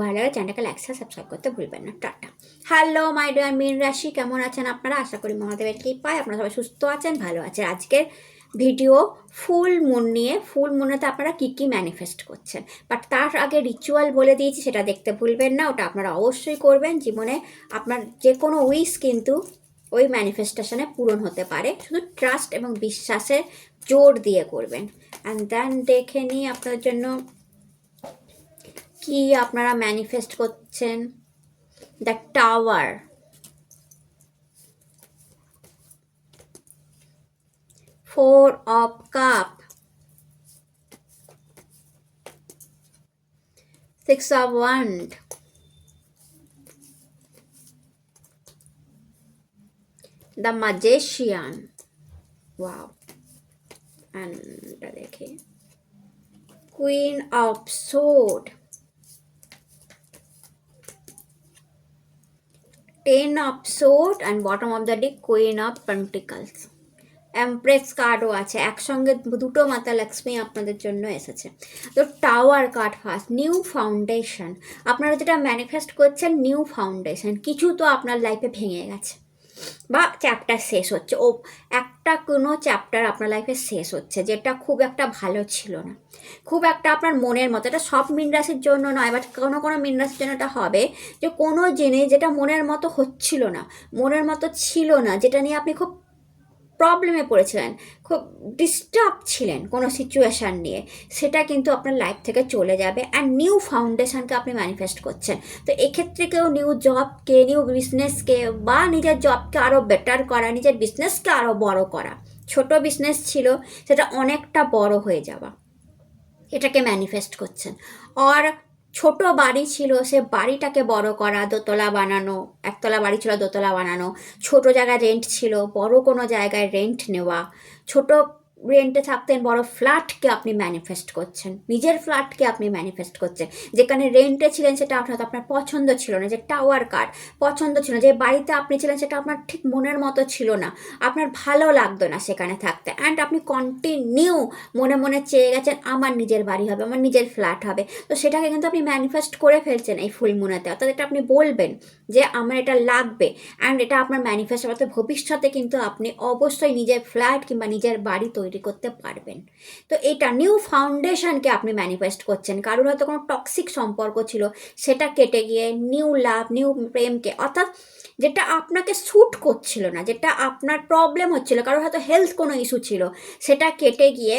A: ভালো লাগে চ্যানেলটাকে লাইক সাবস্ক্রাইব করতে ভুলবেন না। টাটা। হ্যালো মাই ডিয়ার মীন রাশি, কেমন আছেন আপনারা? আশা করি মহাদেবের কৃপায় আপনারা সবাই সুস্থ আছেন, ভালো আছেন। আজকের ভিডিও ফুল মুন নিয়ে, ফুল মুনেতে আপনারা কী কী ম্যানিফেস্ট করছেন, বাট তার আগে রিচুয়াল বলে দিয়েছি, সেটা দেখতে ভুলবেন না। ওটা আপনারা অবশ্যই করবেন। জীবনে আপনার যে কোনো উইশ কিন্তু ওই ম্যানিফেস্টেশনে পূরণ হতে পারে, শুধু ট্রাস্ট এবং বিশ্বাসের জোর দিয়ে করবেন। অ্যান্ড দেন দেখে নিই আপনার জন্য কি আপনারা ম্যানিফেস্ট করছেন। The tower, 4 of cup, 6 of wand, the magician, wow, and देखिए queen of sword, 10 of sword, and bottom of the deck queen of pentacles. Empress কার্ডও আছে, একসঙ্গে দুটো মাতা লক্ষ্মী আপনাদের জন্য এসেছে। তো tower card first, new foundation. আপনারা যেটা ম্যানিফেস্ট করছেন নিউ ফাউন্ডেশন, কিছু তো আপনার লাইফে ভেঙে গেছে বা চ্যাপ্টার শেষ হচ্ছে, একটা কোনো চ্যাপ্টার আপনার লাইফে শেষ হচ্ছে যেটা খুব একটা ভালো ছিল না, খুব একটা আপনার মনের মতো। এটা সব মীন রাশির জন্য নয়, বাট কোনো কোনো মীন রাশির জন্য এটা হবে যে কোনো জিনিস যেটা মনের মতো হচ্ছিল না, মনের মতো ছিল না, যেটা নিয়ে আপনি খুব প্রবলেমে পড়েছিলেন, খুব ডিস্টার্ব ছিলেন কোনো সিচুয়েশান নিয়ে, সেটা কিন্তু আপনার লাইফ থেকে চলে যাবে। অ্যান্ড নিউ ফাউন্ডেশনকে আপনি ম্যানিফেস্ট করছেন। তো এক্ষেত্রে কেউ নিউ জবকে, নিউ বিজনেসকে বা নিজের জবকে আরও বেটার করা, নিজের বিজনেসকে আরও বড় করা, ছোট বিজনেস ছিল সেটা অনেকটা বড় হয়ে যাওয়া, এটাকে ম্যানিফেস্ট করছেন। আর ছোট বাড়ি ছিল, সে বাড়িটাকে বড় করা, দোতলা বানানো, একতলা বাড়ি ছিল দোতলা বানানো, ছোট জায়গায় রেন্ট ছিল বড় কোনো জায়গায় রেন্ট নেওয়া, ছোট রেন্টে থাকতেন বড় ফ্ল্যাটকে আপনি ম্যানিফেস্ট করছেন, নিজের ফ্ল্যাটকে আপনি ম্যানিফেস্ট করছেন। যেখানে রেন্টে ছিলেন সেটা অর্থাৎ আপনার পছন্দ ছিল না, যে টাওয়ার কার্ড পছন্দ ছিল না, যে বাড়িতে আপনি ছিলেন সেটা আপনার ঠিক মনের মতো ছিল না, আপনার ভালো লাগতো না সেখানে থাকতে। অ্যান্ড আপনি কন্টিনিউ মনে মনে চেয়ে গেছেন আমার নিজের বাড়ি হবে, আমার নিজের ফ্ল্যাট হবে। তো সেটাকে কিন্তু আপনি ম্যানিফেস্ট করে ফেলছেন এই ফুল মুনেতে, অর্থাৎ এটা আপনি বলবেন যে আমার এটা লাগবে। অ্যান্ড এটা আপনার ম্যানিফেস্ট হবে, ভবিষ্যতে কিন্তু আপনি অবশ্যই নিজের ফ্ল্যাট কিংবা নিজের বাড়ি তৈরি করতে পারবেন। তো এটা নিউ ফাউন্ডেশনকে আপনি ম্যানিফেস্ট করছেন। কারোর হয়তো কোনো টক্সিক সম্পর্ক ছিল, সেটা কেটে গিয়ে নিউ লাভ, নিউ প্রেমকে, অর্থাৎ যেটা আপনাকে স্যুট করছিল না, যেটা আপনার প্রবলেম হচ্ছিল, কারোর হয়তো হেলথ কোনো ইস্যু ছিল, সেটা কেটে গিয়ে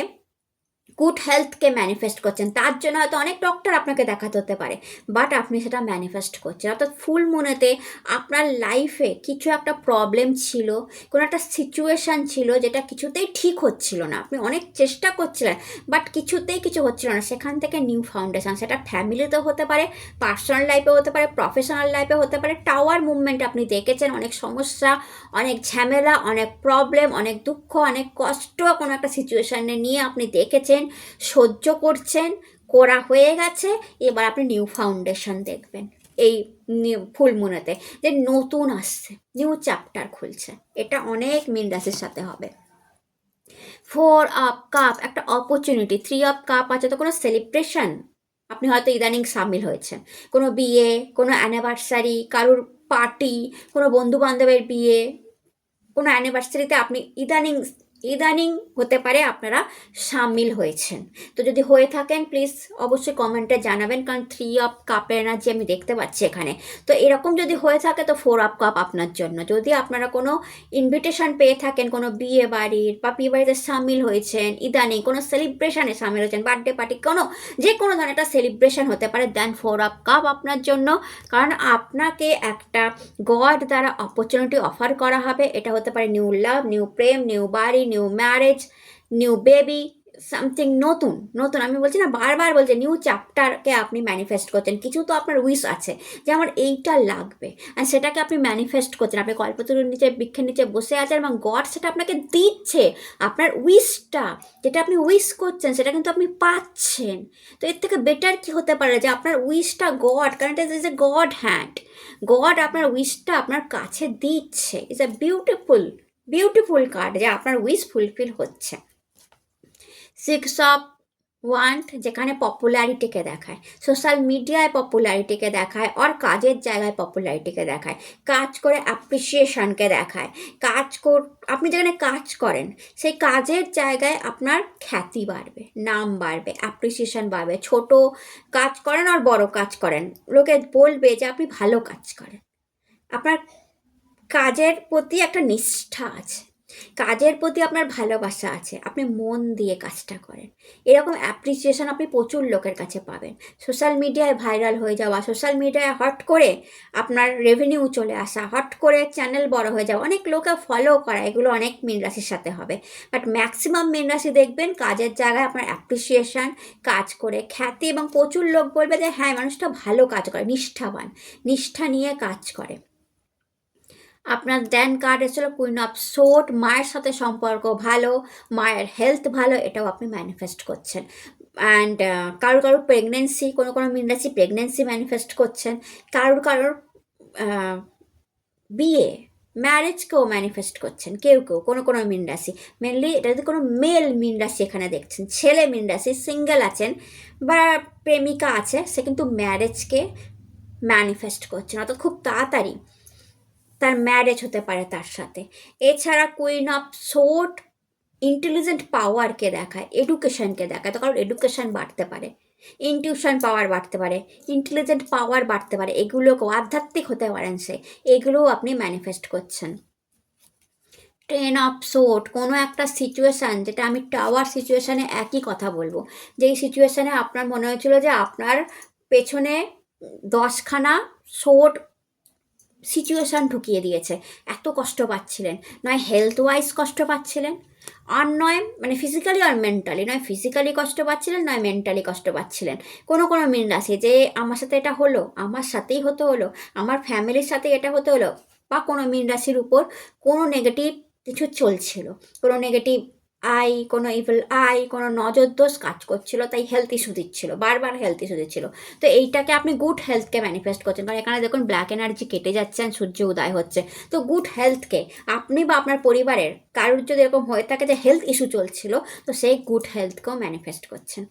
A: গুড হেলথকে ম্যানিফেস্ট করছেন। তার জন্য হয়তো অনেক ডক্টর আপনাকে দেখাতে হতে পারে, বাট আপনি সেটা ম্যানিফেস্ট করছেন। অর্থাৎ ফুল মুনেতে আপনার লাইফে কিছু একটা প্রবলেম ছিল, কোনো একটা সিচুয়েশান ছিল যেটা কিছুতেই ঠিক হচ্ছিল না, আপনি অনেক চেষ্টা করছিলেন বাট কিছুতেই কিছু হচ্ছিল না, সেখান থেকে নিউ ফাউন্ডেশন, সেটা ফ্যামিলিতেও হতে পারে, পার্সোনাল লাইফেও হতে পারে, প্রফেশনাল লাইফে হতে পারে। টাওয়ার মুভমেন্ট আপনি দেখেছেন, অনেক সমস্যা, অনেক ঝামেলা, অনেক প্রবলেম, অনেক দুঃখ, অনেক কষ্ট কোনো একটা সিচুয়েশানে নিয়ে আপনি দেখেছেন, সহ্য করছেন, করা হয়ে গেছে। এবার আপনি নিউ ফাউন্ডেশন দেখবেন এই ফুল মুনেতে, যে নতুন আসছে, নিউ চ্যাপ্টার খুলছে। এটা অনেক মীন রাশির সাথে হবে। 4 অফ কাপ একটা অপরচুনিটি, 3 অফ কাপ আছে তো কোনো সেলিব্রেশন আপনি হয়তো ইদানিং সামিল হয়েছেন, কোনো বিয়ে, কোনো অ্যানিভার্সারি, কারোর পার্টি, কোনো বন্ধু বান্ধবের বিয়ে, কোনো অ্যানিভার্সারিতে আপনি ইদানিং ইদানিং হতে পারে আপনারা সামিল হয়েছেন। তো যদি হয়ে থাকেন প্লিজ অবশ্যই কমেন্টে জানাবেন, কারণ 3 অফ কাপের এনার্জি আমি দেখতে পাচ্ছি এখানে। তো এরকম যদি হয়ে থাকে তো 4 অফ কাপ আপনার জন্য। যদি আপনারা কোনো ইনভিটেশন পেয়ে থাকেন কোনো বিয়ে বাড়ির বা বিয়ে বাড়িতে সামিল হয়েছেন, ইদানিং কোনো সেলিব্রেশনে সামিল হয়েছেন, বার্থডে পার্টি, যে কোনো ধরনের একটা সেলিব্রেশন হতে পারে, দেন 4 অফ কাপ আপনার জন্য। কারণ আপনাকে একটা গড দ্বারা অপরচুনিটি অফার করা হবে। এটা হতে পারে নিউ লাভ, নিউ প্রেম, নিউ বাড়ি, new marriage, new baby, something নতুন নতুন। আমি বলছি না, বারবার বলছি নিউ চ্যাপ্টারকে আপনি ম্যানিফেস্ট করছেন। কিছু তো আপনার উইশ আছে যে আমার এইটা লাগবে, আর সেটাকে আপনি ম্যানিফেস্ট করছেন। আপনি কল্পতরুর নিচে, বৃক্ষের নিচে বসে আছেন এবং গড সেটা আপনাকে দিচ্ছে। আপনার উইশটা, যেটা আপনি উইশ করছেন, সেটা কিন্তু আপনি পাচ্ছেন। তো এর থেকে বেটার কি হতে পারে যে আপনার উইশটা গড, কারণ it is a god hand, god আপনার উইশটা আপনার কাছে দিচ্ছে। It's a beautiful beautiful card যে আপনার উইশ ফুলফিল হচ্ছে। 6 অফ ওয়ান্ড যেখানে পপুলারিটিকে দেখায়, সোশ্যাল মিডিয়ায় পপুলারিটিকে দেখায়, আর কাজের জায়গায় পপুলারিটিকে দেখায়, কাজ করে অ্যাপ্রিসিয়েশনকে দেখায়। আপনি যেখানে কাজ করেন সেই কাজের জায়গায় আপনার খ্যাতি বাড়বে, নাম বাড়বে, অ্যাপ্রিসিয়েশন বাড়বে। ছোট কাজ করেন আর বড় কাজ করেন, লোকে বলবে যে আপনি ভালো কাজ করেন। আপনার কাজের প্রতি একটা নিষ্ঠা আছে, কাজের প্রতি আপনার ভালোবাসা আছে, আপনি মন দিয়ে কাজটা করেন। এরকম অ্যাপ্রিসিয়েশন আপনি প্রচুর লোকের কাছে পাবেন। সোশ্যাল মিডিয়ায় ভাইরাল হয়ে যাওয়া, সোশ্যাল মিডিয়ায় হট করে আপনার রেভিনিউ চলে আসা, হট করে চ্যানেল বড় হয়ে যাওয়া, অনেক লোকে ফলো করা, এগুলো অনেক মীন রাশির সাথে হবে। বাট ম্যাক্সিমাম মীন রাশি দেখবেন কাজের জায়গায় আপনার অ্যাপ্রিসিয়েশন, কাজ করে খ্যাতি, এবং প্রচুর লোক বলবে যে হ্যাঁ মানুষটা ভালো কাজ করে, নিষ্ঠাবান, নিষ্ঠা নিয়ে কাজ করে। আপনার দেন কার্ড এসেছিল কুইন অফ সোর্ড, মায়ের সাথে সম্পর্ক ভালো, মায়ের হেলথ ভালো, এটাও আপনি ম্যানিফেস্ট করছেন। অ্যান্ড কারোর প্রেগনেন্সি, কোনো মীন রাশি প্রেগনেন্সি ম্যানিফেস্ট করছেন, কারোর বিয়ে, ম্যারেজকেও ম্যানিফেস্ট করছেন কেউ কোনো মীন রাশি। মেনলি এটা যদি কোনো মেল মীন রাশি এখানে দেখছেন, ছেলে মীন রাশি সিঙ্গেল আছেন বা প্রেমিকা আছে, সে কিন্তু ম্যারেজকে ম্যানিফেস্ট করছেন, অর্থাৎ খুব তাড়াতাড়ি তার ম্যারেজ হতে পারে তার সাথে। এছাড়া কুইন অফ সোর্ড ইন্টেলিজেন্ট পাওয়ারকে দেখায়, এডুকেশনকে দেখায়। তো কারণ এডুকেশন বাড়তে পারে, ইনটিউশন পাওয়ার বাড়তে পারে, ইন্টেলিজেন্ট পাওয়ার বাড়তে পারে, এগুলোকেও আধ্যাত্মিক হতে পারেন সে, এগুলোও আপনি ম্যানিফেস্ট করছেন। 10 অফ সোর্ড কোনো একটা সিচুয়েশান, যেটা আমি টাওয়ার সিচুয়েশানে একই কথা বলবো, যেই সিচুয়েশানে আপনার মনে হয়েছিল যে আপনার পেছনে 10খানা সোর্ড সিচুয়েশান ঢুকিয়ে দিয়েছে, এত কষ্ট পাচ্ছিলেন, নয় হেলথ ওয়াইজ কষ্ট পাচ্ছিলেন, আর নয় মানে ফিজিক্যালি আর মেন্টালি, নয় ফিজিক্যালি কষ্ট পাচ্ছিলেন, নয় মেন্টালি কষ্ট পাচ্ছিলেন। কোনো মীন রাশি যে আমার সাথে এটা হলো, আমার সাথেই হলো, আমার ফ্যামিলির সাথে এটা হলো, বা কোনো মীন রাশির উপর কোনো নেগেটিভ কিছু চলছিল, কোনো নেগেটিভ কোনো ইভিল কোনো নজর দোষ কাজ করছিল, তাই হেলথ ইস্যু দিচ্ছিল, বারবার হেলথ ইস্যু দিচ্ছিল। তো এইটাকে আপনি গুড হেলথকে ম্যানিফেস্ট করছেন, কারণ এখানে দেখুন ব্ল্যাক এনার্জি কেটে যাচ্ছেন, সূর্য উদয় হচ্ছে। তো গুড হেলথকে আপনি বা আপনার পরিবারের কারোর যদি এরকম হয়ে থাকে যে হেলথ ইস্যু চলছিল, তো সেই গুড হেলথকেও ম্যানিফেস্ট করছেন।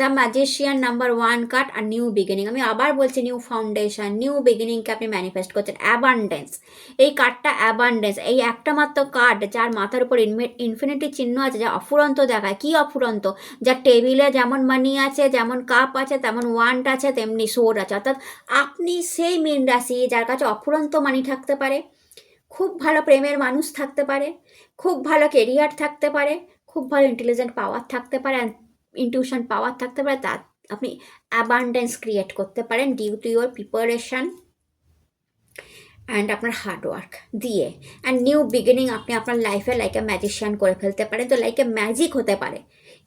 A: দ্য ম্যাজিশিয়ান নাম্বার 1 কার্ড, আর নিউ বিগিনিং, আমি আবার বলছি নিউ ফাউন্ডেশন, নিউ বিগিনিংকে আপনি ম্যানিফেস্ট করছেন। অ্যাবান্ডেন্স, এই কার্ডটা অ্যাবান্ডেন্স, এই একটা মাত্র কার্ড যার মাথার উপর ইনফিনিটি চিহ্ন আছে, যা অফুরন্ত দেখায়। কি অফুরন্ত? যার টেবিলে যেমন মানি আছে, যেমন কাপ আছে, তেমন ওয়ান্ড আছে, তেমনি সোর্ড আছে। অর্থাৎ আপনি সেই মীন রাশি যার কাছে অফুরন্ত মানি থাকতে পারে, খুব ভালো প্রেমের মানুষ থাকতে পারে, খুব ভালো কেরিয়ার থাকতে পারে, খুব ভালো ইন্টেলিজেন্ট পাওয়ার থাকতে পারে, ইনটিউশন পাওয়ার থাকতে পারে, তা আপনি অ্যাবান্ডেন্স ক্রিয়েট করতে পারেন due to your preparation and আপনার হার্ডওয়ার্ক দিয়ে। অ্যান্ড নিউ বিগিনিং আপনি আপনার লাইফে লাইক এ ম্যাজিশিয়ান করে ফেলতে পারেন। তো লাইক এ ম্যাজিক হতে পারে,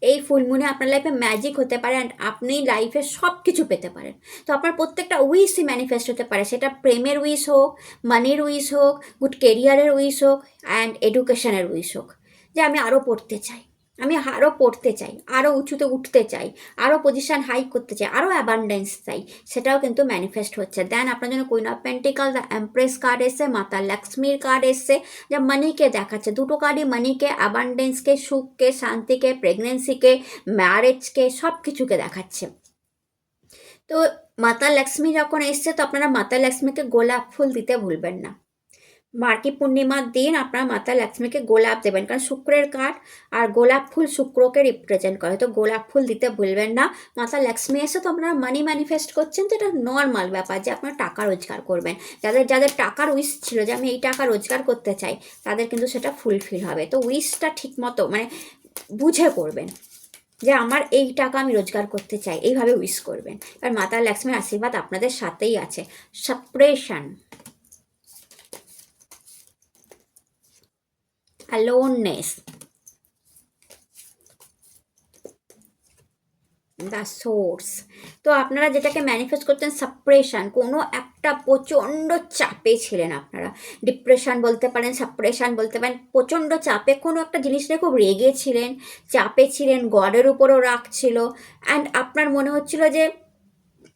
A: এই ফুলমুনে আপনার লাইফে ম্যাজিক হতে পারে, অ্যান্ড আপনি লাইফে সব কিছু পেতে পারেন। তো আপনার প্রত্যেকটা উইশই ম্যানিফেস্ট হতে পারে, সেটা প্রেমের উইশ হোক, মানির উইশ হোক, গুড কেরিয়ারের উইশ হোক, অ্যান্ড এডুকেশনের উইশ হোক, যে আমি আরও পড়তে চাই, আমি আরও পড়তে চাই, আরও উঁচুতে উঠতে চাই, আরও পজিশন হাই করতে চাই, আরও অ্যাবান্ডেন্স চাই, সেটাও কিন্তু ম্যানিফেস্ট হচ্ছে। দেন আপনার জন্য queen of pentacle, the empress card এসছে, মাতা লক্ষ্মীর কার্ড এসছে, যা মানিকে দেখাচ্ছে। দুটো কার্ডই মানিকে, অ্যাবান্ডেন্সকে, সুখকে, শান্তিকে, প্রেগনেন্সিকে, ম্যারেজকে, সব কিছুকে দেখাচ্ছে। তো মাতা লক্ষ্মী যখন এসছে, তো আপনারা মাতা লক্ষ্মীকে গোলাপ ফুল দিতে ভুলবেন না। মার্গী পূর্ণিমার দিন আপনার মাতা লক্ষ্মীকে গোলাপ দেবেন, কারণ শুক্রের কার্ড আর গোলাপ ফুল শুক্রকে রিপ্রেজেন্ট করে, তো গোলাপ ফুল দিতে ভুলবেন না। মাতা লক্ষ্মী এসে তো আপনারা মানি ম্যানিফেস্ট করছেন, তো এটা নর্মাল ব্যাপার যে আপনারা টাকা রোজগার করবেন। যাদের যাদের টাকার উইশ ছিল যে আমি এই টাকা রোজগার করতে চাই, তাদের কিন্তু সেটা ফুলফিল হবে। তো উইশটা ঠিক মতো মানে বুঝে করবেন যে আমার এই টাকা আমি রোজগার করতে চাই, এইভাবে উইশ করবেন। আর মাতা লক্ষ্মীর আশীর্বাদ আপনাদের সাথেই আছে। Suppression, aloneness, the source. তো আপনারা যেটাকে ম্যানিফেস্ট করছেন সাপ্রেশন, কোনো একটা প্রচণ্ড চাপে ছিলেন আপনারা, ডিপ্রেশন বলতে পারেন, সাপ্রেশন বলতে পারেন, প্রচণ্ড চাপে কোনো একটা জিনিস নিয়ে খুব রেগে ছিলেন, চাপে ছিলেন, গডের উপরও রাগ ছিল। অ্যান্ড আপনার মনে হচ্ছিল যে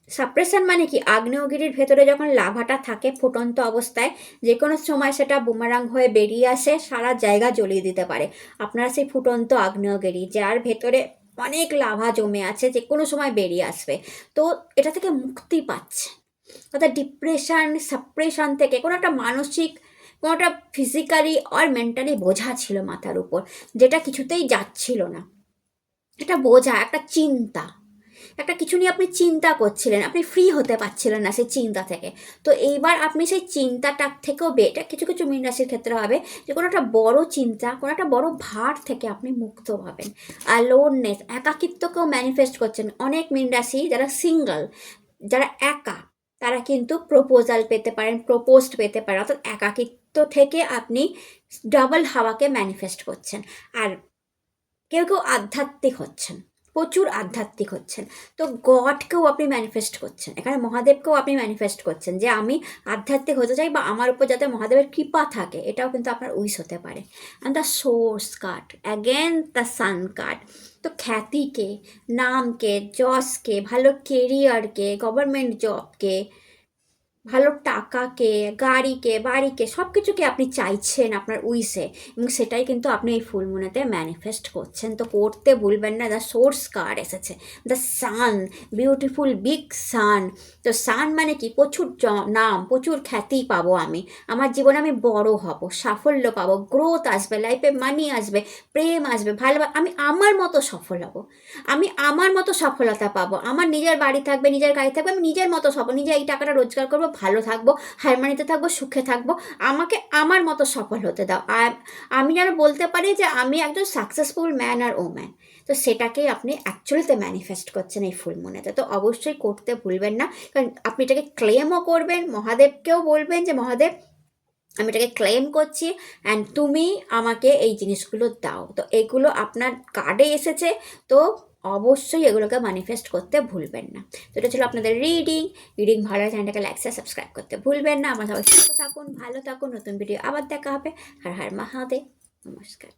A: সাপ্রেশন মানে কি, আগ্নেয়গিরির ভেতরে যখন লাভাটা থাকে ফুটন্ত অবস্থায়, যে কোনো সময় সেটা বুমারাং হয়ে বেরিয়ে আসে, সারা জায়গা জ্বলিয়ে দিতে পারে। আপনারা সেই ফুটন্ত আগ্নেয়গিরি যার ভেতরে অনেক লাভা জমে আছে, যে কোনো সময় বেরিয়ে আসবে, তো এটা থেকে মুক্তি পাচ্ছে। অর্থাৎ ডিপ্রেশন সাপ্রেশন থেকে কোনো একটা মানসিক, কোনো একটা ফিজিক্যালি আর মেন্টালি বোঝা ছিল মাথার উপর, যেটা কিছুতেই যাচ্ছিল না। এটা বোঝা, একটা চিন্তা, একটা কিছু নিয়ে আপনি চিন্তা করছিলেন, আপনি ফ্রি হতে পারছিলেন না সেই চিন্তা থেকে। তো এইবার আপনি সেই চিন্তাটা থেকেও এটা কিছু কিছু মীন রাশির ক্ষেত্রে হবে যে কোনো একটা বড় চিন্তা, কোনো একটা বড় ভার থেকে আপনি মুক্ত হবেন। অ্যালোননেস, একাকিত্বকেও ম্যানিফেস্ট করছেন। অনেক মীন রাশি যারা সিঙ্গল, যারা একা, তারা কিন্তু প্রপোজাল পেতে পারেন, প্রপোজড পেতে পারেন। অর্থাৎ একাকিত্ব থেকে আপনি ডাবল হাওয়াকে ম্যানিফেস্ট করছেন। আর কেউ কেউ আধ্যাত্মিক হচ্ছেন, প্রচুর আধ্যাত্মিক হচ্ছেন, তো গডকেও আপনি ম্যানিফেস্ট করছেন, এখানে মহাদেবকেও আপনি ম্যানিফেস্ট করছেন যে আমি আধ্যাত্মিক হতে চাই, বা আমার উপর যাতে মহাদেবের কৃপা থাকে, এটাও কিন্তু আপনার উইশ হতে পারে। And the source card, again the sun card. তো খ্যাতিকে, নামকে, যশকে, ভালো কেরিয়ারকে, গভর্নমেন্ট জবকে, ভালো টাকাকে, গাড়িকে, বাড়িকে, সব কিছুকে আপনি চাইছেন আপনার উইশে, এবং সেটাই কিন্তু আপনি এই ফুল মুনেতে ম্যানিফেস্ট করছেন। তো করতে ভুলবেন না। দ্য সোর্স কার্ড এসেছে, দ্য সান, বিউটিফুল বিগ সান। তো সান মানে কি, প্রচুর নাম, প্রচুর খ্যাতি পাবো আমি, আমার জীবনে আমি বড় হব, সাফল্য পাবো, গ্রোথ আসবে, লাইফে মানি আসবে, প্রেম আসবে, ভালোবাসা, আমি আমার মতো সফল হব, আমি আমার মতো সফলতা পাবো, আমার নিজের বাড়ি থাকবে, নিজের গাড়ি থাকবে, আমি নিজের মতো সফল, নিজে এই টাকাটা রোজগার করবো, ভালো থাকবো, হারমানিতে থাকবো, সুখে থাকবো, আমাকে আমার মতো সফল হতে দাও। আর আমি যেন বলতে পারি যে আমি একজন সাকসেসফুল ম্যান আর ওম্যান। তো সেটাকেই আপনি অ্যাকচুয়ালিতে ম্যানিফেস্ট করছেন এই ফুল মুনেতে। তো অবশ্যই করতে ভুলবেন না, কারণ আপনি এটাকে ক্লেমও করবেন, মহাদেবকেও বলবেন যে মহাদেব আমি এটাকে ক্লেম করছি, অ্যান্ড তুমি আমাকে এই জিনিসগুলো দাও। তো এগুলো আপনার কার্ডে এসেছে, তো অবশ্যই এগুলোকে ম্যানিফেস্ট করতে ভুলবেন না। তো এটা ছিল আপনাদের রিডিং ভালো লাগে চ্যানেলটাকে লাইক সাবস্ক্রাইব করতে ভুলবেন না। আমার সবাই সুস্থ থাকুন, ভালো থাকুন, নতুন ভিডিও আবার দেখা হবে। হর হর মহাদেব, নমস্কার।